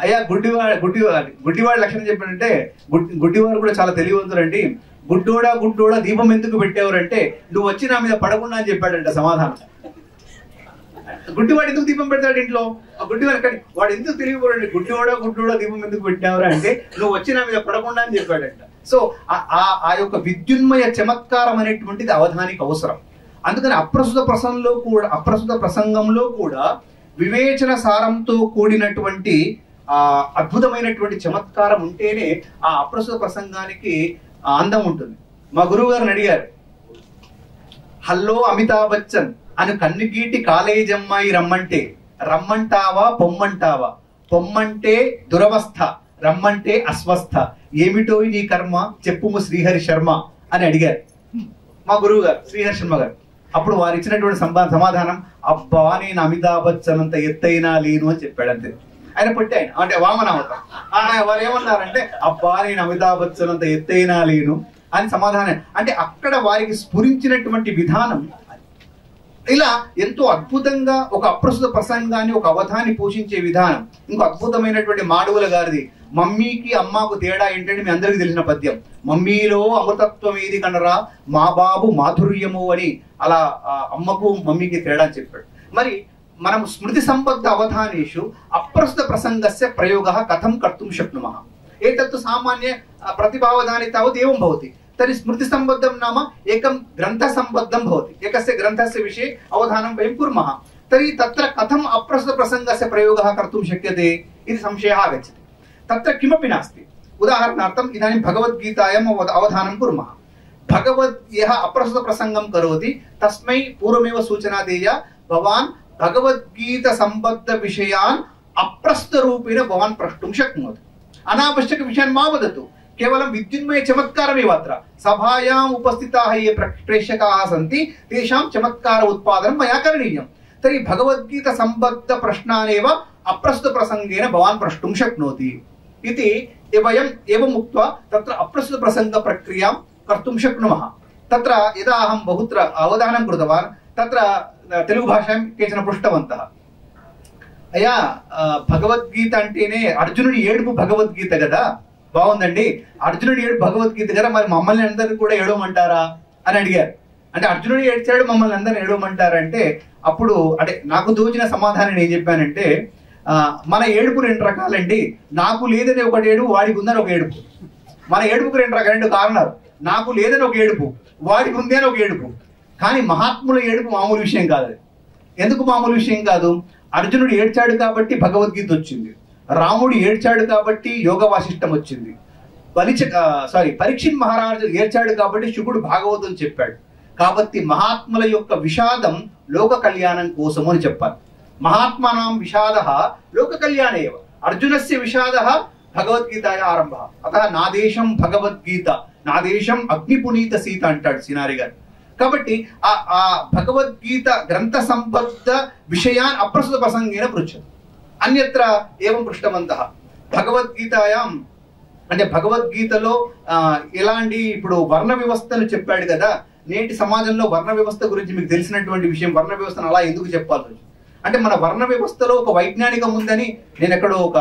అయ్యా గుడ్డివాడి లక్షణం చెప్పాడంటే గుడ్డివారు కూడా చాలా తెలివివంతులండి, గుడ్డోడా దీపం ఎందుకు పెట్టేవారంటే నువ్వు వచ్చి నా మీద పడకుండా అని చెప్పాడంట సమాధానం. గుడ్డివాడు ఎందుకు దీపం పెడతాడు ఇంట్లో? గుడ్డివాడు కానీ వాడు ఎందుకు తెలియకూడండి, గుడ్డోడా దీపం ఎందుకు పెట్టినవరా అంటే నువ్వు వచ్చి నా మీద పడకుండా అని చెప్పాడంట. సో ఆ యొక్క విద్యున్మయ చమత్కారం అనేటువంటిది అవధానికి అవసరం. అందుకని అప్రస్తుత ప్రసంగంలో కూడా వివేచన సారంతో కూడినటువంటి అద్భుతమైనటువంటి చమత్కారం ఉంటేనే ఆ అప్రస్తుత ప్రసంగానికి అందం ఉంటుంది. మా గురువు గారిని అడిగారు, హల్లో అమితాబ్ బచ్చన్ అని కన్నుగీటి కాలేజ్ అమ్మాయి రమ్మంటావా పొమ్మంటావా, పొమ్మంటే దురవస్థ రమ్మంటే అస్వస్థ, ఏమిటో నీ కర్మ చెప్పుము శ్రీహరి శర్మ అని అడిగారు మా గురువు గారు శ్రీహరి శర్మ గారు. అప్పుడు వారు ఇచ్చినటువంటి సమాధానం, అబ్బా నేను అమితాబ్ బచ్చన్ అంత ఎత్తైనా లేను అని చెప్పాడు. అంతే. ఆయన పుట్టి ఆయన అంటే వామనావతం. వారు ఏమన్నారంటే అబ్బా నేను అమితాబ్ బచ్చన్ అంత ఎత్తైనా లేను అని సమాధానం. అంటే అక్కడ వారికి స్ఫురించినటువంటి విధానం ఇలా ఎంతో అద్భుతంగా ఒక అప్రస్తుత ప్రసంగాన్ని ఒక అవధాన్ని పోషించే విధానం. ఇంకో అద్భుతమైనటువంటి మాడుగుల గారిది మమ్మీకి అమ్మకు తేడా ఏంటంటే మీ అందరికీ తెలిసిన పద్యం, మమ్మీలో అమృతత్వం ఏది కనరా మా బాబు మాధుర్యము అని. అలా అమ్మకు మమ్మీకి తేడా అని చెప్పాడు. మరి మనం స్మృతి సంబద్ధ అవధానేషు అప్రస్తుత ప్రసంగస్య ప్రయోగः కథం कर्तुं शक्नुमः. एतत्तु सामान्य प्रतिभावधाने तावत् एवं भवति. तर्हि स्मृति संबद्धं नाम एकं ग्रन्थसंबद्धं भवति. एकस्य ग्रन्थस्य विषये अवधानं वयं कुर्मः. तर्हि तत्र कथम् अप्रस्तुत प्रसङ्गस्य प्रयोगः कर्तुं शक्यते इति संशयः आगच्छति. तत्र किमपि नास्ति। उदाहरणार्थम् इदानीं भगवद्गीतायाम् अवधानं कुर्मः। यः अप्रस्तुतप्रसङ्गं करोति तस्मै पूर्वमेव सूचना देया, भवान् भगवद्गीतासम्बद्धविषयान् अप्रस्तुतरूपेण भवान् प्रष्टुं शक्नोति। अनावश्यकविषयान् मा वदतु, केवलं विद्युन्मय चमत्कारमेव अत्र। सभायाम् उपस्थिताः ये प्रेक्षकाः सन्ति तेषां चमत्कार उत्पादनं मया करणीयं। तर्हि भगवद्गीतासम्बद्धप्रश्नानेव अप्रस्तुतप्रसङ्गेन भवान् प्रष्टुं शक्नोति इति वयम् एवम् उक्त्वा तत्र अप्रस्तुतप्रसङ्गप्रक्रियां कर्तुं शक्नुमः। तत्र यदा अहं बहुत्र अवधानं कृतवान्, तत्र तेलुगुभाषायां केचन पृष्टवन्तः, అయ్యా భగవద్గీత అంటేనే అర్జునుడి ఏడుపు భగవద్గీత కదా, బాగుందండి, అర్జునుడి ఏడుపు భగవద్గీత కదా, మరి మమ్మల్ని అందరినీ కూడా ఏడవమంటారా అని అడిగారు. అంటే అర్జునుడు ఏడ్చాడు, మమ్మల్ని అందరిని ఏడవమంటారంటే అప్పుడు అంటే నాకు తోచిన సమాధానం ఏం చెప్పానంటే, మన ఏడుపు రెండు రకాలండి, నాకు లేదని ఒకటి ఏడుపు, వాడికి ఉందని ఒక ఏడుపు. మన ఏడుపుకు రెండు కారణాలు, నాకు లేదని ఒక ఏడుపు, వాడికి ఉంది అని ఒక ఏడుపు. కానీ మహాత్ముల ఏడుపు మామూలు విషయం కాదు. ఎందుకు మామూలు విషయం కాదు? అర్జునుడు ఏడ్చాడు కాబట్టి భగవద్గీత వచ్చింది, రాముడు ఏడ్చాడు కాబట్టి యోగ వాసిష్టం వచ్చింది, పరీక్షిత్ మహారాజు ఏడ్చాడు కాబట్టి శుకుడు భాగవతం చెప్పాడు. కాబట్టి మహాత్ముల యొక్క విషాదం లోక కళ్యాణం కోసము అని చెప్పాలి. మహాత్మానాం విషాదః లోక కళ్యాణేవ, అర్జునస్య విషాదః భగవద్గీతాయ ఆరంభ. అతః నా దేశం భగవద్గీత, నా దేశం అగ్నిపునీత సీత అంటాడు సినారి గారు. కాబట్టి ఆ భగవద్గీత గ్రంథ సంబద్ధ విషయాన్ అప్రస్తుత ప్రసంగేన పృచ్చతి. అన్యత్ర ఏవం పృష్టవంతః భగవద్గీతాయాం, అంటే భగవద్గీతలో ఎలాంటి ఇప్పుడు వర్ణ వ్యవస్థను చెప్పాడు కదా. నేటి సమాజంలో వర్ణ వ్యవస్థ గురించి మీకు తెలిసినటువంటి విషయం, వర్ణ వ్యవస్థను అలా ఎందుకు చెప్పాలి అంటే, మన వర్ణ వ్యవస్థలో ఒక వైజ్ఞానికం ఉందని నేను ఎక్కడో ఒక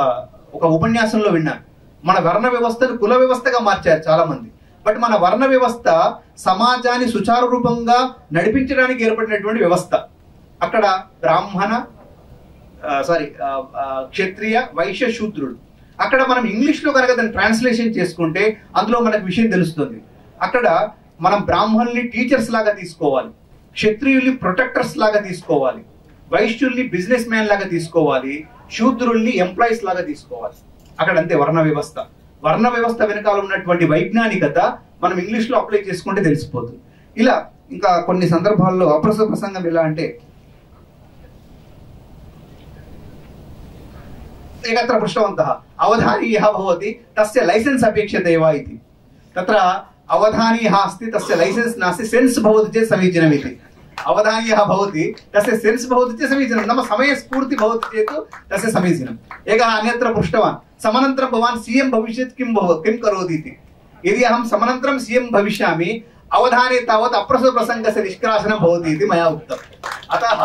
ఉపన్యాసంలో విన్నాను. మన వర్ణ వ్యవస్థను కుల వ్యవస్థగా మార్చారు చాలా మంది. బట్ మన వర్ణ వ్యవస్థ సమాజాన్ని సుచారు రూపంగా నడిపించడానికి ఏర్పడినటువంటి వ్యవస్థ. అక్కడ బ్రాహ్మణ క్షత్రియ వైశ్య శూద్రుడు. అక్కడ మనం ఇంగ్లీష్లో కనుక దాన్ని ట్రాన్స్లేషన్ చేసుకుంటే అందులో మనకు విషయం తెలుస్తుంది. అక్కడ మనం బ్రాహ్మణుల్ని టీచర్స్ లాగా తీసుకోవాలి, క్షత్రియుల్ని ప్రొటెక్టర్స్ లాగా తీసుకోవాలి, వైశ్యుల్ని బిజినెస్ మ్యాన్ లాగా తీసుకోవాలి, శూద్రుల్ని ఎంప్లాయీస్ లాగా తీసుకోవాలి. అక్కడ అంతే వర్ణ వ్యవస్థ. వర్ణ వ్యవస్థ వెనకాల ఉన్నటువంటి వైజ్ఞానికత మనం ఇంగ్లీష్ లో అప్లై చేసుకుంటే తెలిసిపోతుంది. ఇలా ఇంకా కొన్ని సందర్భాల్లో అప్రస్తుత ప్రసంగం ఎలా అంటే, ఏకత్ర పృష్టవంతః అవధానీయः భవతి తస్య లైసెన్స్ అపేక్షతే వా ఇతి. తత్ర అవధానీయः अस्ति तस्य लैसेन्स् नास्ति, सेन्स् भवति चेत् समीचीनम् इति. అవధాన్యः భవతి తస్య సెన్స్ భవతి చ సమీచీనం, నామ సమయస్ఫూర్తి భవతి చేత్ తస్య సమీచీనం. ఏకः అన్యత్ర పృష్టవాన్ సమనంతరం భవాన్ సీఎం భవిష్యత్ కిం కరోతి ఇతి. యది అహం సమనంతరం సీఎం భవిష్యామి అవధానే తావత్ అప్రస్తుత ప్రసంగస్య నిష్కాసనం భవతి ఇతి మయా ఉక్తం. అతః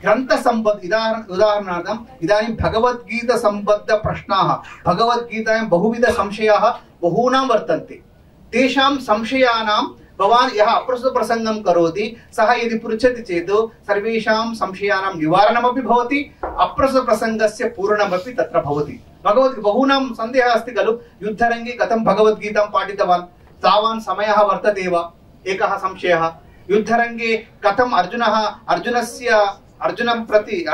గ్రంథ సంబద్ధ ఉదాహరణార్థం ఇదాनीं భగవద్గీత సంబద్ధ ప్రశ్నాः, భగవద్గీతాయాं బహువిధ సంశయాः బహూనాం వర్తంతే. తేషాం సంశయానాం भवान् यः अप्रस्तुत प्रसंगं करोति सः यदि पृच्छति चेत् सर्वेषां संशयानां निवारणमपि भवति, अप्रस्तुत प्रसंगस्य पूर्णमपि तत्र भवति. बहूनां सन्देहः अस्ति खलु, युद्धरङ्गे कथं भगवद्गीतां पाठितवान्, तावान् समयः वर्तते वा, एकः संशयः. युद्धरङ्गे कथम् अर्जुनं प्रति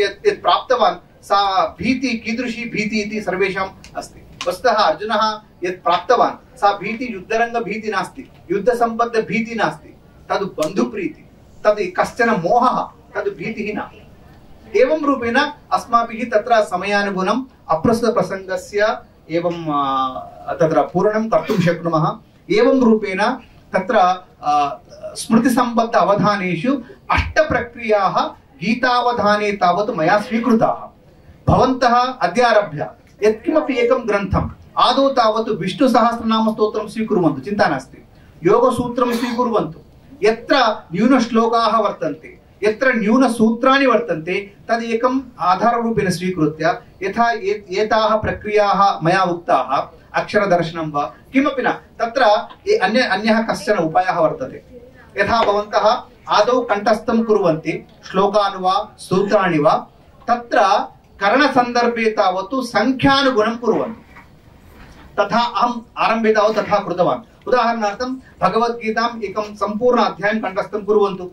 यत् प्राप्तवान् सा भीति कीदृशी भीति इति सर्वेषाम् अस्ति. वस्तुतः अर्जुनः यत् प्राप्तवान् सा भीति युद्धरंग भीति नास्ति, युद्ध संबद्ध भीति नास्ति, तद् बन्धुप्रीति, तद् कश्चन मोहः, तद् भीतिः न. एवं रूपेण अस्माभिः तत्र समयानुगुणम् अप्रस्तुत प्रसंगस्य एवं तत्र पूरणं कर्तुं शक्नुमः. एवं रूपेण तत्र स्मृति संबद्ध अवधानेषु अष्टप्रक्रियाः गीतावधाने तावत् मया स्वीकृताः. भवन्तः अद्यारभ्य यत्किमपि एकं ग्रन्थम् आदौ तावत् विष्णु सहस्रनाम स्तोत्रं स्वीकुर्वन्तु, चिन्ता नास्ति. योगसूत्रं स्वीकुर्वन्तु. यत्र न्यूनश्लोकाः वर्तन्ते, यत्र न्यूनसूत्राणि वर्तन्ते तद् एकम् आधाररूपेण स्वीकृत्य यथा एताः प्रक्रियाः मया उक्ताः, अक्षरदर्शनं वा किमपि न, तत्र अन्यः कश्चन उपायः वर्तते. यथा भवन्तः आदौ कण्ठस्थं कुर्वन्ति, श्लोकान् वा सूत्राणि वा, तत्र करणसन्दर्भे तावत् संख्यानुगुणं कुर्वन्तु. तथा अहम् आरम्भे तावत् तथा कृतवान्. उदाहरणार्थं भगवद्गीताम् एकं सम्पूर्ण अध्यायं कण्ठस्थं कुर्वन्तु.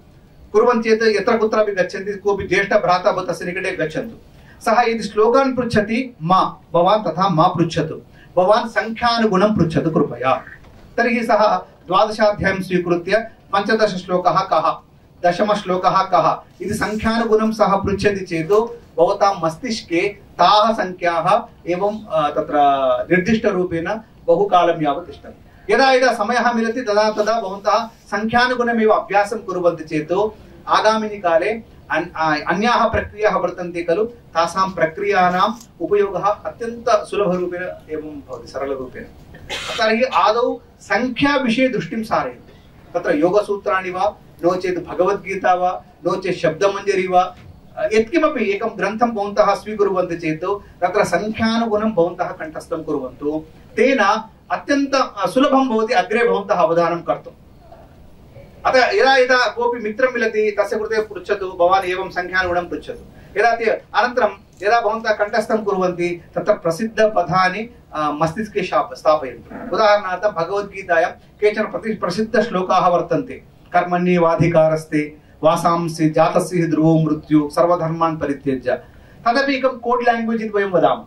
कुर्वन्ति चेत् यत्र कुत्रापि गच्छन्ति, कोऽपि ज्येष्ठभ्राता भवति तस्य निकटे गच्छन्तु. सः यदि श्लोकान् पृच्छति मा भवान् तथा मा पृच्छतु, भवान् संख्यानुगुणं पृच्छतु कृपया। तर्हि सः 12 स्वीकृत्य 15 श्लोकः कः, 10 श्लोकः कः इति संख्यानुगुणं सः पृच्छति चेत् भवतां मस्तिष्के ताः संख्याः एवं तत्र निर्दिष्टरूपेण बहुकालं यावत् तिष्ठन्ति। यदा यदा समयः मिलति तदा तदा भवन्तः संख्यानुगुणमेव अभ्यासं कुर्वन्ति चेत् आगामिनि काले अन्याः प्रक्रियाः वर्तन्ते खलु, तासां प्रक्रियाणाम् उपयोगः अत्यन्त सुलभरूपेण एवं भवति, सरलरूपेण। तर्हि आदौ संख्याविषये दृष्टिं सारयन्तु। तत्र योगसूत्राणि वा, नो चेत् भगवद्गीता वा, नो चेत् शब्दमञ्जरी वा, यत्किमपि एकं ग्रन्थं भवन्तः स्वीकुर्वन्ति चेत् तत्र संख्यानुगुणं भवन्तः कण्ठस्थं कुर्वन्तु। तेन अत्यन्त सुलभं भवति अग्रे भवन्तः अवधानं कर्तुम्। अतः यदा यदा कोऽपि मित्रं मिलति तस्य कृते पृच्छतु, भवान् एवं संख्यानुगुणं पृच्छतु। यदा अनन्तरं यदा भवन्तः कण्ठस्थं कुर्वन्ति तत्र प्रसिद्धपदानि मस्तिष्के स्थापयन्तु। उदाहरणार्थं भगवद्गीतायां केचन प्रसिद्धश्लोकाः वर्तन्ते। कर्मण्येवाधिकारस्ते वासांसि जातस्य ध्रुवो मृत्यु सर्वधर्मान् परित्यज्य। तदपि एकं कोड् लाङ्ग्वेज् इति वयं वदामः।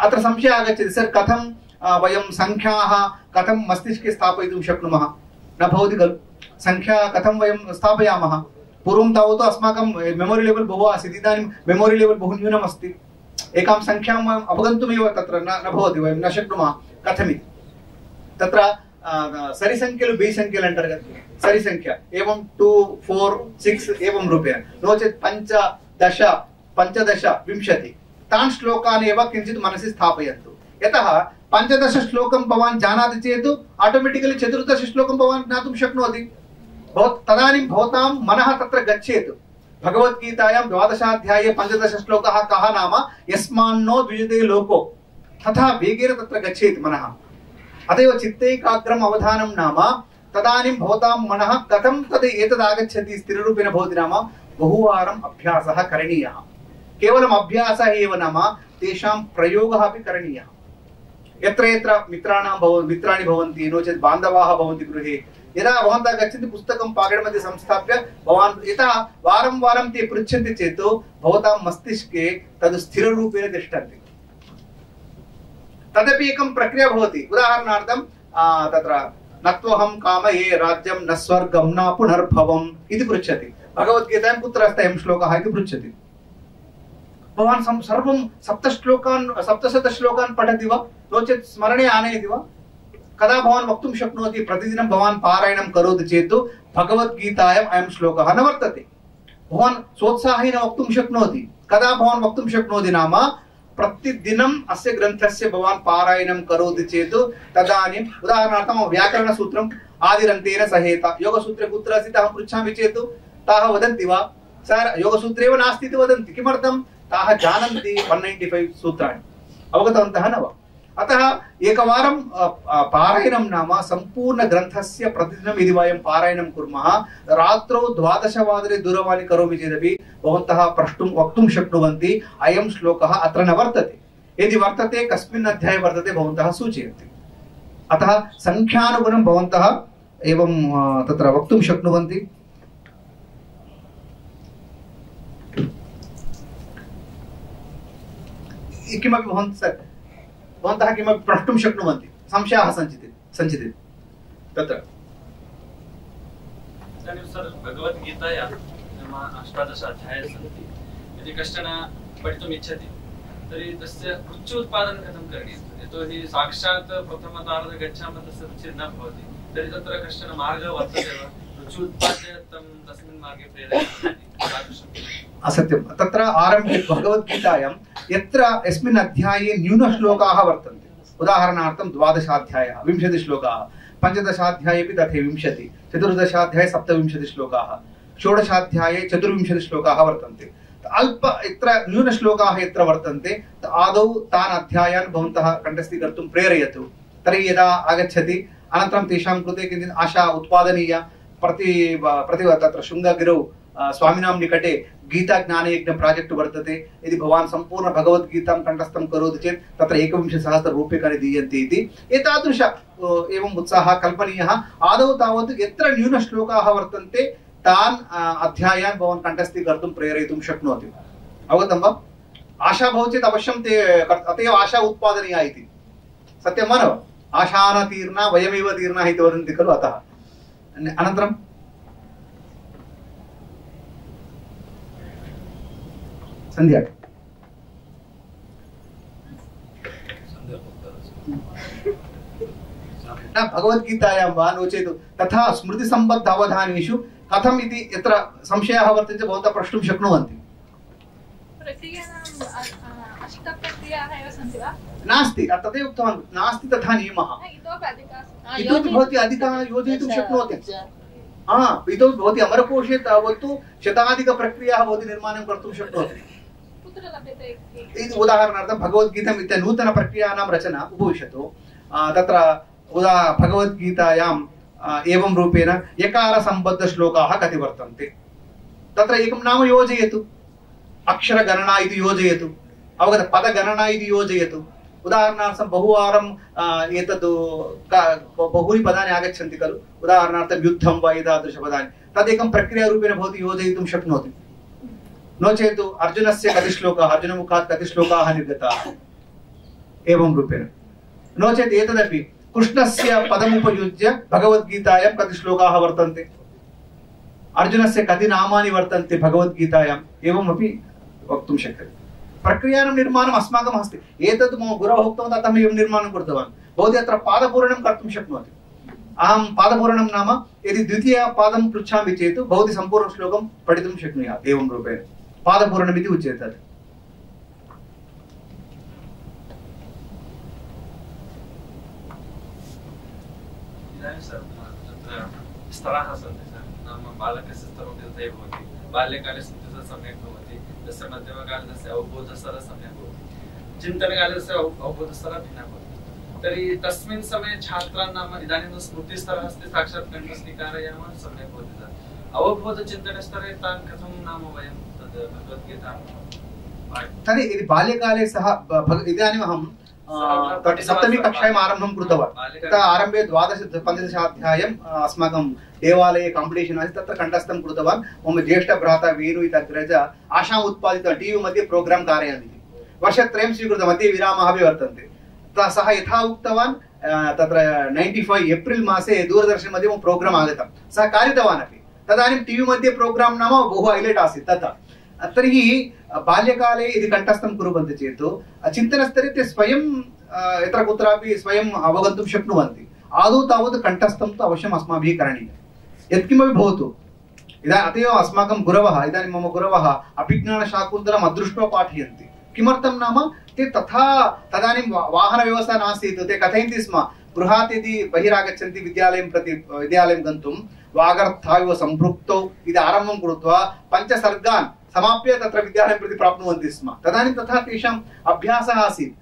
अत्र संशयः आगच्छति, सर् कथं वयं संख्याः कथं मस्तिष्के स्थापयितुं शक्नुमः? न भवति खलु। संख्या कथं वयं स्थापयामः? पूर्वं तावत् अस्माकं मेमोरि लेवल् बहु आसीत्, इदानीं मेमोरि लेवल् बहु न्यूनम् अस्ति। एकां संख्यां वयम् अवगन्तुमेव तत्र न भवति, वयं न शक्नुमः कथमिति। तत्र सरिसंख्यलु बेसंख्यलु अंटारु कदा, सरिसंख्या एवं 2 4 6 एवं रूपेण, नो चेत् 5 10 15 20 तान् श्लोकान् एव किञ्चित् मनसि स्थापयन्तु। यतः 15 श्लोकं भवान् जानाति चेत् आटोमेटिकली 14 श्लोकं भवान् ज्ञातुं शक्नोति। तदानीं भवतां मनः तत्र गच्छेत्। भगवद्गीतायां 12 15 श्लोकः कः नाम यस्मान्नो द्विजते लोको, तथा वेगेन तत्र गच्छेत् मनः। अतएव चित्तैकाग्रम् अवधानं नाम तदानीं भवतां मनः कथं तद् एतद् आगच्छति स्थिररूपेण भवति नाम बहुवारम् अभ्यासः करणीयः। केवलम् अभ्यासः एव नाम तेषां प्रयोगः अपि करणीयः। यत्र यत्र मित्राणि भवन्ति, नो चेत् बान्धवाः भवन्ति गृहे, यदा भवन्तः गच्छन्ति पुस्तकं पाकेट् मध्ये संस्थाप्य भवान् यथा वारं वारं ते पृच्छन्ति चेत् भवतां मस्तिष्के तद् स्थिररूपेण तिष्ठन्ति। तदपि एकं प्रक्रिया भवति। उदाहरणार्थं तत्र नत्वहं कामये राज्यं न स्वर्गं न पुनर्भवम् इति पृच्छति। भगवद्गीतायां कुत्र अस्ति अयं श्लोकः इति पृच्छति। भवान् सर्वं 700 श्लोकान् पठति वा, नो चेत् स्मरणे आनयति वा? कदा भवान् वक्तुं शक्नोति? प्रतिदिनं भवान् पारायणं करोति चेत् भगवद्गीतायाम् अयं श्लोकः न वर्तते। भवान् सोत्साहेन वक्तुं शक्नोति। कदा भवान् वक्तुं शक्नोति नाम प्रतिदिनम् अस्य ग्रन्थस्य भवान् पारायणं करोति चेत् तदानीम् उदाहरणार्थं व्याकरणसूत्रम् आदिरन्तेन सहेत योगसूत्रे कुत्र अस्ति अहं पृच्छामि चेत् ताः वदन्ति वा सर् योगसूत्रे एव नास्ति इति वदन्ति। किमर्थं? ताः जानन्ति 195 सूत्राणि, अवगतवन्तः न वा? अतः एकवारं पारायणं नाम सम्पूर्णग्रन्थस्य प्रतिदिनं यदि वयं पारायणं कुर्मः, रात्रौ 12 वादने दूरवाणी करोमि चेदपि भवन्तः प्रष्टुं वक्तुं शक्नुवन्ति अयं श्लोकः अत्र न वर्तते। यदि वर्तते कस्मिन् अध्याये वर्तते भवन्तः सूचयन्ति। अतः संख्यानुगुणं भवन्तः एवं तत्र वक्तुं शक्नुवन्ति। किमपि भवन्तः किमपि प्रष्टुं शक्नुवन्ति, संशयाः सञ्चिते तत्र। इदानीं सर् भगवद्गीतायां 18 अध्यायाः सन्ति। यदि कश्चन पठितुम् इच्छति तर्हि तस्य रुच्योत्पादनं कथं करणीयं? यतोहि साक्षात् प्रथमतावत् गच्छामः तस्य रुचिः न भवति, तर्हि तत्र कश्चन मार्गः वर्तते वा? रुच्योत्पाद्य तं तस्मिन् मार्गे प्रेरयति असत्यं। तत्र आरम्भे भगवद्गीतायां यत्र यस्मिन् अध्याये न्यूनश्लोकाः वर्तन्ते, उदाहरणार्थं 12 अध्यायः 20 श्लोकाः, 15 अध्यायेपि तथैव 20, 14 अध्याये 27 श्लोकाः, 16 अध्याये 24 श्लोकाः वर्तन्ते। अल्प यत्र न्यूनश्लोकाः यत्र वर्तन्ते आदौ तान् अध्यायान् भवन्तः कण्ठस्थीकर्तुं प्रेरयतु। तर्हि यदा आगच्छति अनन्तरं तेषां कृते किञ्चित् आशा उत्पादनीया। प्रति तत्र शृङ्गगिरौ स्वामिनां निकटे गीता ज्ञानयज्ञ प्राजेक्ट् वर्तते। यदि भवान् सम्पूर्ण भगवद्गीतां कण्ठस्थं करोति चेत् तत्र 21,000 रूप्यकाणि दीयन्ते इति एतादृश एवम् उत्साहः कल्पनीयः। आदौ तावत् यत्र न्यूनश्लोकाः वर्तन्ते तान् अध्यायान् भवान् कण्ठस्थीकर्तुं प्रेरयितुं शक्नोति। अवगतं वा? आशा भवति चेत् अवश्यं ते अत एव आशा उत्पादनीया इति सत्यं वा न वा आशानतीर्णा वयमेव तीर्णाः इति वदन्ति खलु अतः अनन्तरं सन्ध्या न भगवद्गीतायां वा नो चेत् तथा स्मृतिसम्बद्ध अवधानेषु कथम् इति यत्र संशयाः वर्तन्ते चेत् भवन्तः प्रष्टुं शक्नुवन्ति नास्ति तदेव उक्तवान् नास्ति तथा नियमः इतोपि भवती अधिकाः योजयितुं शक्नोति इतोपि भवती अमरकोशे तावत्तु शताधिकप्रक्रियाः भवती निर्माणं कर्तुं शक्नोति उदाहरणार्थं भगवद्गीताम् इत्यादि नूतनप्रक्रियाणां रचना उपविशतु तत्र भगवद्गीतायाम् एवं रूपेण यकारसम्बद्धश्लोकाः कति वर्तन्ते तत्र एकं नाम योजयतु अक्षरगणना इति योजयतु अवगत पदगणना इति योजयतु उदाहरणार्थं बहुवारं एतद् बहूनि पदानि आगच्छन्ति खलु उदाहरणार्थं युद्धं वा एतादृशपदानि तदेकं प्रक्रियारूपेण भवती योजयितुं शक्नोति नो चेत् अर्जुनस्य कति श्लोकाः अर्जुनमुखात् कति श्लोकाः निर्गताः एवं रूपेण नो चेत् एतदपि कृष्णस्य पदमुपयुज्य भगवद्गीतायां कति श्लोकाः वर्तन्ते अर्जुनस्य कति नामानि वर्तन्ते भगवद्गीतायाम् एवमपि वक्तुं शक्यते प्रक्रियाणां निर्माणम् अस्माकं हस्ते एतद् मम गुरवः उक्तवन्तः अतः एवं निर्माणं कृतवान् भवती अत्र पादपूरणं कर्तुं शक्नोति अहं पादपूरणं नाम यदि द्वितीयपादं पृच्छामि चेत् भवती सम्पूर्णं श्लोकं पठितुं शक्नुयात् एवं रूपेण पादपूरणम् इति उच्यते तत् स्तराः सन्ति सर नाम बालकस्य स्तरमपि तथैव भवति बाल्यकाले स्मृतिः सम्यक् भवति तस्य मध्यमकाले तस्य अवबोधस्तरः सम्यक् भवति चिन्तनकाले तस्य अवबोधस्तरः भिन्नः भवति तर्हि तस्मिन् समये छात्रान् नाम इदानीं स्मृतिस्तरः अस्ति साक्षात् कण्ठस्थीकारयामः सम्यक् भवति सर अवबोधचिन्तनस्तरे तान् कथं नाम वयं तद् भगवद्गीतां तर्हि यदि बाल्यकाले सः इदानीम् अहं सप्तमी कक्षायाम् आरम्भं कृतवान् तथा आरम्भे 12-15 अध्यायम् अस्माकं देवालये काम्पिटिशन् आसीत् तत्र कण्ठस्थं कृतवान् मम ज्येष्ठभ्राता वेणु इति अग्रज आशाम् उत्पादितवान् टीवी मध्ये प्रोग्राम् कारयामि इति वर्षत्रयं स्वीकृतं मध्ये विरामः अपि वर्तन्ते सः यथा उक्तवान् तत्र 95 एप्रिल् मासे दूरदर्शन मध्ये मम प्रोग्राम् आगतं सः कारितवान् अपि तदानीं टीवी मध्ये प्रोग्राम् नाम बहु हैलैट् आसीत् तथा तर्हि बाल्यकाले यदि कण्ठस्थं कुर्वन्ति चेत् चिन्तनस्तरे ते स्वयं यत्र कुत्रापि स्वयं अवगन्तुं शक्नुवन्ति आदौ तावत् कण्ठस्थं तु अवश्यम् अस्माभिः करणीयं यत्किमपि भवतु अत एव अस्माकं गुरवः इदानीं मम गुरवः अभिज्ञानशाकुन्तलम् अदृष्ट्वा पाठयन्ति किमर्थं नाम ते तथा तदानीं वाहनव्यवस्था नासीत् ते कथयन्ति स्म गृहात् यदि बहिरागच्छन्ति विद्यालयं गन्तुं वागर्थाविव सम्पृक्तौ इति आरम्भं कृत्वा 5 सर्गान् समाप्य तत्र विद्यालयं प्रति प्राप्नुवन्ति स्म तदानीं तथा तेषाम् अभ्यासः आसीत्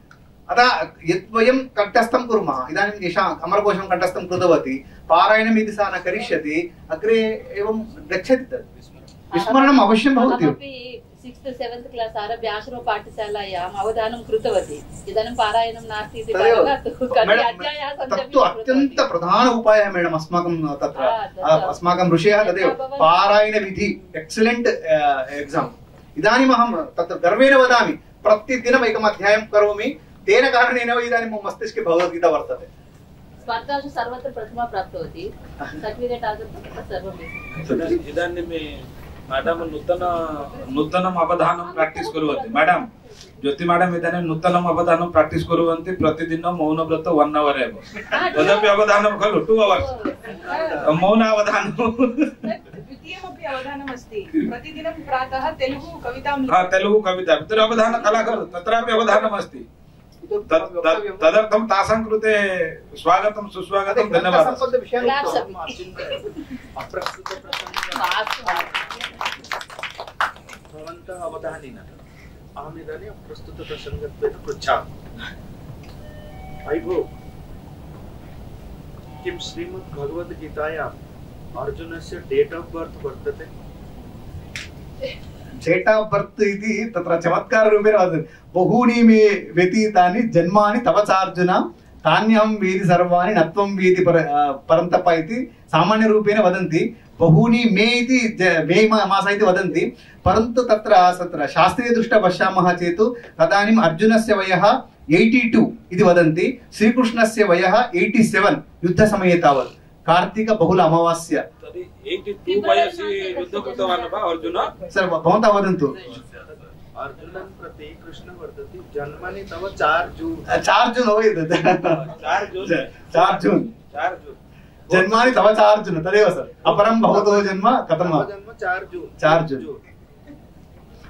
अतः यत् वयं कण्ठस्थं कुर्मः इदानीं एषा अमरकोशं कण्ठस्थं कृतवती पारायणम् इति सा न करिष्यति अग्रे एवं गच्छति तत् विस्मरणम् अवश्यं भवति 6th-7th क्लास् आरभ्य आश्रमपाठशालायाम् अवधानं कृतवती इदानीं पारायणं नास्ति इति तत्तु अत्यन्त प्रधान उपायः मैडम् अस्माकं तत्र अस्माकं ऋषयः तदेव पारायणविधि एक्सलेण्ट् एग्जाम् इदानीम् अहं तत्र गर्वेण वदामि प्रतिदिनम् एकम् अध्यायं करोमि तेन कारणेन इदानीं मम मस्तिष्के भगवद्गीता वर्तते स्पर्धासु सर्वत्र प्रथमा प्राप्तवती सर्टिफिकेट् आगतं सर्वम् इदानीं मैडम नूतनम् अवधानं प्राक्टिस् कुर्वन्ति मैडम ज्योति मैडम इदानीं नूतनम् अवधानं प्राक्टिस् कुर्वन्ति प्रतिदिनं मौनव्रत 1 hour एव तदपि अवधानं खलु 2 hours मौन अवधानं द्वितीयमपि अवधानम् अस्ति प्रतिदिनं प्रातः तेलुगु कवितां तेलुगु कविता तत्र अवधानं कला खलु तत्रापि अवधानम् अस्ति तदर्थं तासां कृते स्वागतं सुस्वागतं धन्यवादः भवन्तः अवधानिनः अहम् इदानीं प्रस्तुतप्रसङ्गत्वेन पृच्छामि अयि भो किं श्रीमद्भगवद्गीतायाम् अर्जुनस्य डेट् आफ् बर्त् वर्तते डेट् आफ् बर्त् इति तत्र चमत्काररूपेण वदति बहूनि मे व्यतीतानि जन्मानि तव चार्जुन तान्यहं वेदि सर्वाणि न त्वं वेदि परन्तप इति सामान्यरूपेण वदन्ति बहूनि मे इति मे मास इति वदन्ति, परन्तु तत्र शास्त्रीयदृष्ट्या पश्यामः चेत् तदानीम् अर्जुनस्य वयः 82 इति वदन्ति, श्रीकृष्णस्य वयः 87 युद्धसमये तावत् कार्तिक बहुल अमावास्या। 82 वयसि युद्धं कृतवान् वा अर्जुन? सर् भवन्तः वदन्तु। अर्जुनं प्रति कृष्ण वदति जन्मनि तव 4 जून 4 जून हो एतत् 4 जून 4 जून जन्मानि तव 4 जून तदेव सर। अपरं भवतो जन्म कथं? जन्म 4 जून 4 जून।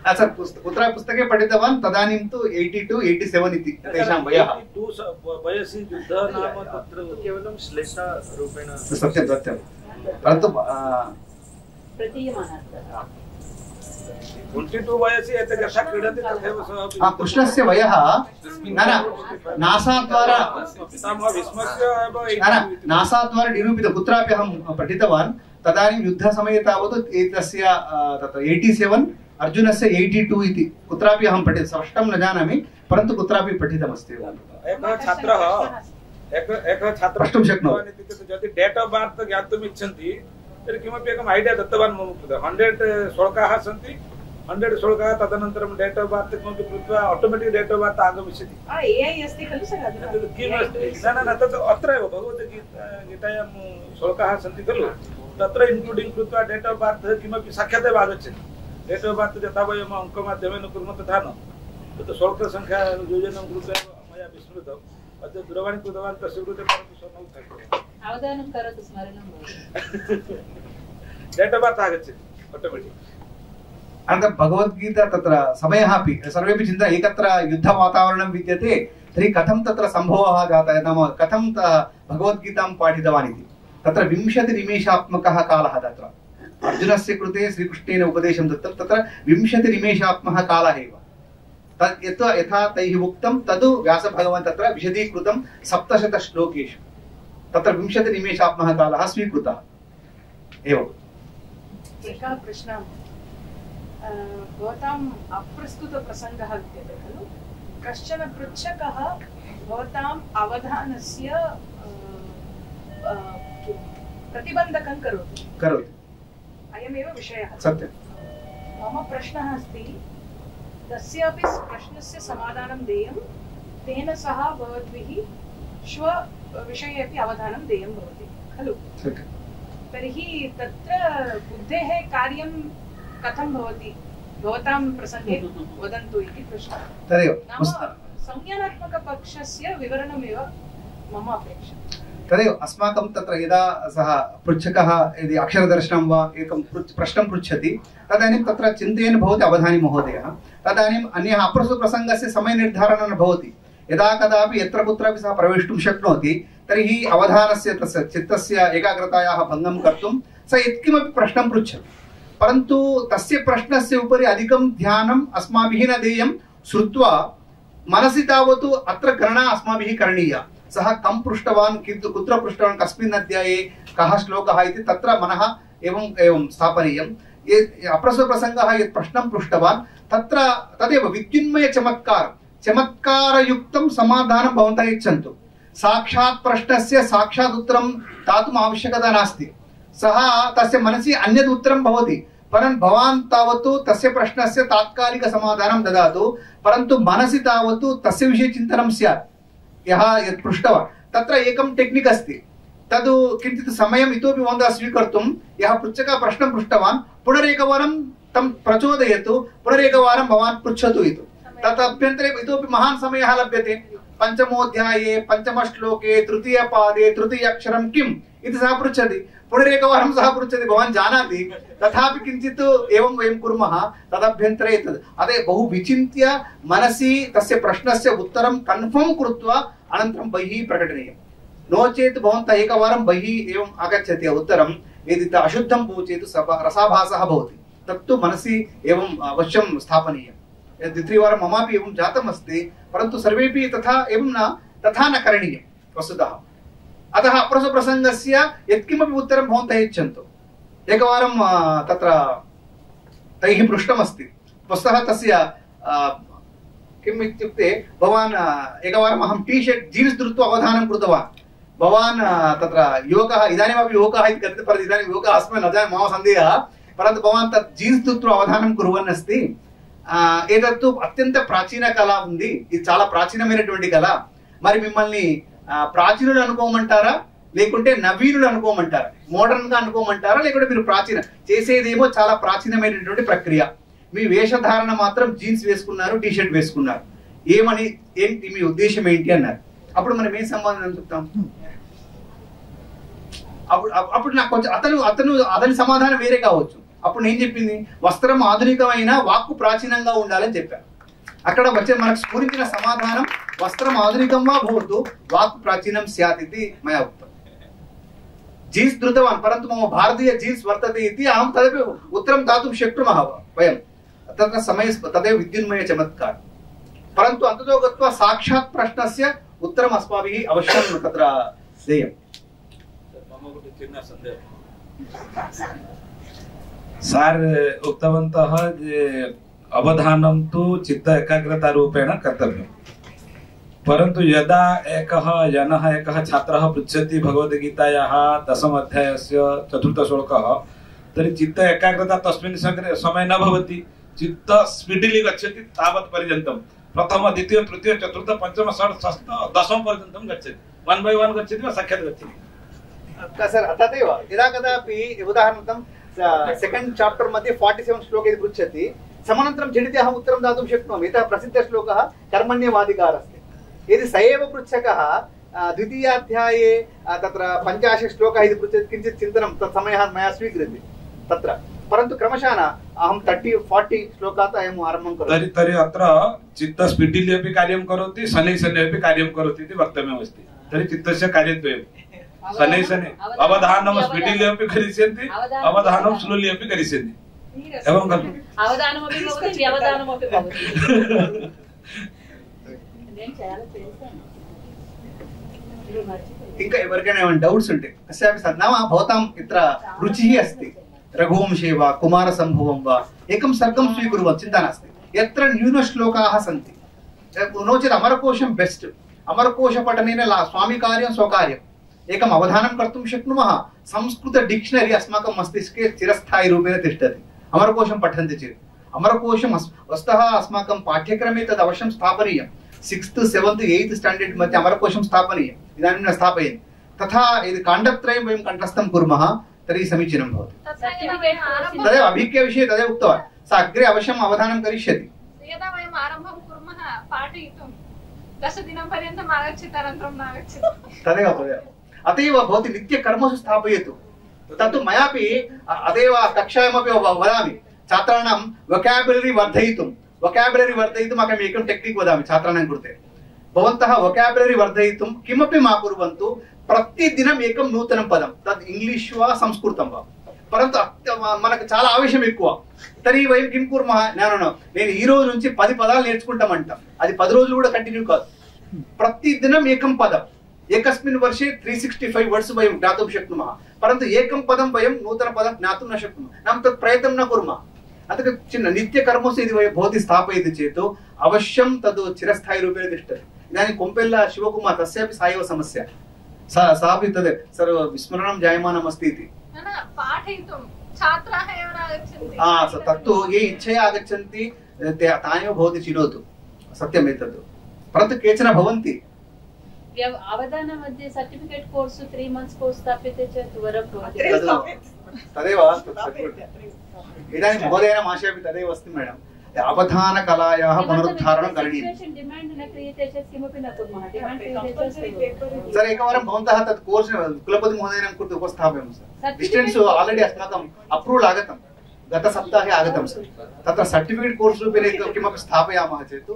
सर कुत्र पुस्तके पठितवान् तदानीं तु 82 87 इति तेषां वयः। 82 वयसि युद्धः नाम तत्र केवलं श्लेषा रूपेण सत्यं सत्यं, परन्तु प्रतीयमानः 22 वयसि एते कथा क्रीडति तथैव सः कृष्णस्य वयः नासाद्वारा नासाद्वारा निरूपितं। कुत्रापि अहं पठितवान् तदानीं युद्धसमये तावत् एतस्य तत्र 87 अर्जुनस्य 82 इति कुत्रापि अहं पठितं, स्पष्टं न जानामि, परन्तु कुत्रापि पठितमस्ति। एकः छात्रः प्रष्टुं शक्नोति। यदि डेट् आफ् बर्त् ज्ञातुम् इच्छन्ति तर्हि किमपि एकम् ऐडिया दत्तवान् मम कृते। 100 श्लोकाः सन्ति, 100 श्लोकाः तदनन्तरं डेट् आफ् बर्त् किमपि कृत्वा आटोमेटिक् डेट् आफ् बर्त् आगमिष्यति। AI अस्ति खलु सर? न तत् अत्र एव भगवद्गीतायां श्लोकाः सन्ति खलु, तत्र इन्क्लूडिङ्ग् कृत्वा डेट् आफ् बर्त् किमपि साक्षात् एव आगच्छति। डेट् आफ् बर्त् यथा वयम् अङ्कमाध्यमेन कुर्मः तथा न, तत् श्लोकसङ्ख्या योजनं कृत्वा मया विस्मृतम्। अद्य दूरवाणी कृतवान् तस्य कृते, परन्तु सः न उद्घाट्यते। अवधानं करोतु, स्मरणं भवति। डेट् आफ् बर्त् आगच्छति आटोमेटिक्। अनन्तरं भगवद्गीता तत्र समयः अपि सर्वेपि चिन्ता एकत्र युद्धवातावरणं विद्यते, तर्हि कथं तत्र सम्भवः जातः, नाम कथं भगवद्गीतां पाठितवान् इति। तत्र 20 निमेषात्मकः कालः तत्र अर्जुनस्य कृते श्रीकृष्णेन उपदेशं दत्तं, तत्र 20 निमेषात्मकः कालः एव। तत् यथा तैः उक्तं तद् व्यासभगवान् तत्र विशदीकृतं 700 श्लोकेषु। तत्र 20 निमेषात्मकः कालः स्वीकृतः एवम्। एकः प्रश्नः, भवताम् अप्रस्तुतप्रसङ्गः विद्यते खलु, कश्चन पृच्छकः भवताम् अवधानस्य प्रतिबन्धकं करोति। अयमेव विषयः। सत्यं। मम प्रश्नः अस्ति, तस्यापि प्रश्नस्य समाधानं देयं, तेन सह भवद्भिः स्वविषये अपि अवधानं देयं भवति खलु। तर्हि तत्र बुद्धेः कार्यं कथं भवति भवतां प्रसङ्गे वदन्तु इति प्रश्नः। तदेव संज्ञानात्मकपक्षस्य विवरणमेव मम अपेक्षा। तदेव अस्माकं तत्र यदा सः पृच्छकः यदि अक्षरदर्शनं वा एकं प्रश्नं पृच्छति तदानीं तत्र चिन्तयन् भवति अवधानी महोदयः, तदानीम् अन्यः अप्रस्तुतप्रसङ्गस्य समयनिर्धारणं न भवति। यदा कदापि यत्र कुत्रापि सः प्रवेष्टुं शक्नोति, तर्हि अवधानस्य तस्य चित्तस्य एकाग्रतायाः भङ्गं कर्तुं सः यत्किमपि प्रश्नं पृच्छति, परन्तु तस्य प्रश्नस्य उपरि अधिकं ध्यानम् अस्माभिः न देयं। श्रुत्वा मनसि तावत् अत्र गणना अस्माभिः करणीया। सः कं पृष्टवान्, कुत्र पृष्टवान्, कस्मिन् अध्याये कः श्लोकः इति तत्र मनः एवं स्थापनीयम्। अप्रस्तुतप्रसङ्गः यत् प्रश्नं पृष्टवान् तत्र तदेव विद्युन्मय चमत्कारयुक्तं समाधानं भवन्तः यच्छन्तु। साक्षात् प्रश्नस्य साक्षात् उत्तरं दातुम् आवश्यकता नास्ति। सः तस्य मनसि अन्यद् उत्तरं भवति, परन्तु भवान् तावत् तस्य प्रश्नस्य तात्कालिकसमाधानं ददातु, परन्तु मनसि तावत् तस्य विषये चिन्तनं स्यात्। यः यत् पृष्टवान् तत्र एकं टेक्निक् अस्ति, तद् किञ्चित् समयम् इतोपि भवन्तः स्वीकर्तुं, यः पृच्छकः प्रश्नं पृष्टवान् पुनरेकवारं तं प्रचोदयतु, पुनरेकवारं भवान् पृच्छतु इति। तत् अभ्यन्तरे इतोपि महान् समयः लभ्यते। पञ्चमोऽध्याये पञ्चमश्लोके तृतीयपादे तृतीयाक्षरं किम् इति सः पृच्छति, पुनरेकवारं सः पृच्छति, भवान् जानाति, तथापि किञ्चित् एवं वयं कुर्मः, तदभ्यन्तरे तद् अतः बहु विचिन्त्य मनसि तस्य प्रश्नस्य उत्तरं कन्फर्म् कृत्वा अनन्तरं बहिः प्रकटनीयं। नो चेत् भवन्तः एकवारं बहिः एवम् आगच्छति उत्तरं, यदि अशुद्धं भवति चेत् रसाभासः भवति, तत्तु मनसि एवम् अवश्यं स्थापनीयम्। द्वित्रिवारं ममापि एवं जातमस्ति, परन्तु सर्वेपि तथा न करणीयं वस्तुतः। अतः अप्रस्तुतप्रसङ्गस्य यत्किमपि उत्तरं भवन्तः यच्छन्तु। एकवारं तत्र तैः पृष्टमस्ति, वस्तुतः तस्य किम् इत्युक्ते, भवान् एकवारम् अहं टी शर्ट् जीन्स् धृत्वा अवधानं कृतवान्, भवान् तत्र युवकः इदानीमपि युवकः इति कथ्यते परन्तु इदानीं युवकः अस्मि न जाने मम सन्देहः परन्तु भवान् तत् जीन्स् धृत्वा अवधानं कुर्वन् अस्ति एतत्तु అత్యంత ప్రాచీన కళ ఉంది ఇది చాలా ప్రాచీనమైనటువంటి కళ మరి మిమ్మల్ని ప్రాచీనులు అనుకోమంటారా లేకుంటే నవీనులు అనుకోమంటారా మోడర్న్ గా అనుకోమంటారా లేకుంటే మీరు ప్రాచీన చేసేదేమో చాలా ప్రాచీనమైనటువంటి ప్రక్రియ మీ వేషధారణ మాత్రం జీన్స్ వేసుకున్నారు టీ షర్ట్ వేసుకున్నారు ఏమని ఏంటి మీ ఉద్దేశం ఏంటి అన్నారు అప్పుడు మనం ఏం సమాధానం చెప్తాం అప్పుడు నాకు కొంచెం అతని సమాధానం వేరే కావచ్చు అప్పుడు నేను చెప్పింది వస్త్రం ఆధునికమైన వాక్కు ప్రాచీనంగా ఉండాలని చెప్పాను అక్కడ వచ్చే మనకు స్ఫురించిన సమాధానం వస్త్రం ఆధునికం వా భవతు వాక్కు ప్రాచీనం స్యాత్ ఇది మయా ఉక్తం జీన్స్ ధృతవాన్ పరంతు మమ భారతీయ జీన్స్ వర్తతే ఇది అహం తదపి ఉత్తరం దాతుం శక్నుమః వయం తత్ర సమయ తదేవ విద్యున్మయ చమత్కార్ परंतु अंततो गत्वा साक्षात् प्रश्नस्य उत्तरम् अस्माभिः अवश्यं तत्र देयम् सार् उक्तवन्तः अवधानं तु चित्त एकाग्रता रूपेण कर्तव्यं परन्तु यदा एकः जनः एकः छात्रः पृच्छति भगवद्गीतायाः 10 अध्यायस्य 4 श्लोकः तर्हि चित्त एकाग्रता तस्मिन् समये न भवति चित्त स्पीडिली गच्छति तावत् पर्यन्तं प्रथम द्वितीय तृतीय चतुर्थ पंचम षष्ठ सप्त दशम पर्यन्तं गच्छति 1 by 1 गच्छति वा साक्षात् गच्छति सर तदेव यदा कदापि उदाहरणार्थं सेकंड चाप्टर् मध्ये 47 श्लोके इति पृच्छति समनन्तरं झटिति अहम् उत्तरं दातुं शक्नोमि यतः प्रसिद्धश्लोकः कर्मण्यवाधिकारः अस्ति यदि स एव पृच्छकः द्वितीयाध्याये तत्र 50 श्लोकः इति पृच्छति किञ्चित् चिन्तनं तत् समयः मया स्वीक्रियते तत्र परंतु क्रमशः अहं 30-40 श्लोकात् अयम् आरम्भं करोमि तर्हि अत्र चित्त स्पीडिली अपि कार्यं करोति शनैः शनैः अपि कार्यं करोति इति वक्तव्यमस्ति तर्हि चित्तस्य कार्यद्वयं शनैः शनैः अवधानं स्पीडिली अपि करिष्यन्ति अवधानं स्लोली अपि करिष्यन्ति एवं खलु अवधानमपि भवति व्यवधानमपि भवति నేను చాలా చేశాను ఇంకా ఎవరికైనా ఏమైనా డౌట్స్ ఉంటే కస్యాపి సన్నామ భవతాం ఇత్ర రుచిః అస్తి रघुवंशे वा कुमार संभवं वा एकं सर्गं स्वीकुर्वन् चिन्ता नास्ति यत्र न्यूनश्लोकाः सन्ति नो चेत् अमरकोशं बेस्ट् अमरकोश पठनेन स्वामी कार्यं स्वकार्यम् एकम् अवधानं कर्तुं शक्नुमः संस्कृत डिक्षनरी अस्माकं मस्तिष्के चिरस्थायिरूपेण तिष्ठति अमरकोशं पठन्ति चेत् अमरकोशं वस्तुतः अस्माकं पाठ्यक्रमे तद् अवश्यं स्थापनीयं 6th 7th 8th स्टाण्डर्ड् मध्ये अमरकोशं स्थापनीयम् इदानीं न स्थापयन्ति तथा यदि काण्डत्रयं वयं कण्ठस्थं कुर्मः तर्हि समीचीनं भवति तदेव अभिज्ञविषये तदेव उक्तवान् सा अग्रे अवश्यम् अवधानं करिष्यति यदा वयम् आरम्भं कुर्मः पाठयितुं 10 दिनपर्यन्तम् आगच्छति अनन्तरं नागच्छति तदेव अत एव भवती नित्यकर्मसु स्थापयतु तत्तु मयापि अतएव कक्षायामपि वदामि छात्राणां वोकाबुलरी वर्धयितुम् अहम् एकं टेक्निक् वदामि छात्राणां कृते भवन्तः वोकाबुलरी वर्धयितुं किमपि मा कुर्वन्तु प्रतिदिनम् एकं नूतनं पदं तद् इंग्लिश् वा संस्कृतं वा परन्तु మనకు చాలా ఆవేశం ఎక్కువ తరి వయం కిం కుర్మః నేను ఈ రోజు నుంచి 10 పదాలు నేర్చుకుంటామంటాం అది 10 రోజులు కూడా కంటిన్యూ కాదు प्रतिदिनम् एकं पदम् एकस्मिन् वर्षे 365 वर्ड्स् वयं ज्ञातुं शक्नुमः परन्तु एकं पदं वयं नूतनपदं ज्ञातुं न शक्नुमः नाम तत् प्रयत्नं न कुर्मः अतः चिन्न नित्यकर्मसु यदि वयं भवति स्थापयति चेत् अवश्यं तद् चिरस्थायिरूपेण तिष्ठति इदानीं कोम्पेल्ला शिवकुमार तस्यापि सा एव समस्या सापि तद् सर्व विस्मरणं जायमानमस्ति इति पाठयितुं छात्राः एव न आगच्छन्ति तत्तु ये इच्छया आगच्छन्ति तानेव भवति चिनोतु सत्यम् एतत् परन्तु केचन भवन्ति अवधान मध्ये सर्टिफिकेट कोर्स 3 months कोर्स स्थाप्यते चेत् वरं भवति तदेव इदानीं महोदयेन माशयापि तदेव अस्ति मैडम् अवधान कलायाः पुनरुद्धारणं करणीयं डिमाण्ड् न क्रियते चेत् किमपि न कुर्मः डिमाण्ड् क्रियते चेत् सर एकवारं भवन्तः तत् कोर्स् कुलपति महोदयेन कृते उपस्थापयामः सर डिस्टेन्स् आलरेडी अस्माकम् अप्रूवल् आगतं गतसप्ताहे आगतं सर तत्र सर्टिफिकेट् कोर्स् रूपेण किमपि स्थापयामः चेत्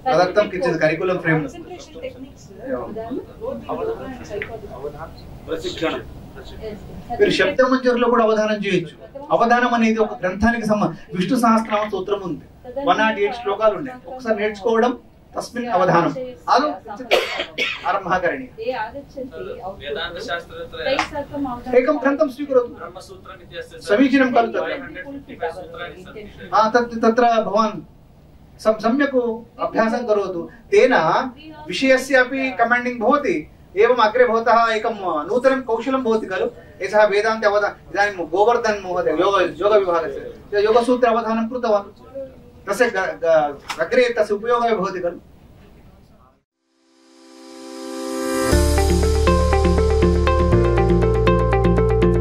तदर्थं किञ्चित् करिकुलं फ्रेम् మీరు శబ్ద మంజరిలో కూడా అవధానం చేయొచ్చు అవధానం అనేది ఒక గ్రంథానికి విష్ణు సహస్రనామ స్తోత్రం ఉంది 108 శ్లోకాలు ఉన్నాయి ఒకసారి నేర్చుకోవడం తస్మిన్ అవధానం ఆలో ఆరంభ కరణీయం వేదాంత శాస్త్రత్ర ఏకం గ్రంథం స్వీకరోతు బ్రహ్మసూత్రం ఇత్యस्य समीचीनं खलु तत्र भवान् सम्यक् अभ्यासं करोतु, तेन विषयस्य अपि कमाण्डिङ्ग् भवति, एवम् अग्रे भवतः एकं नूतनं कौशलं भवति खलु। एषः वेदान्ते इदानीं गोवर्धन महोदय योगविभागस्य योगसूत्रे अवधानं कृतवान्, तस्य अग्रे तस्य उपयोगः भवति खलु।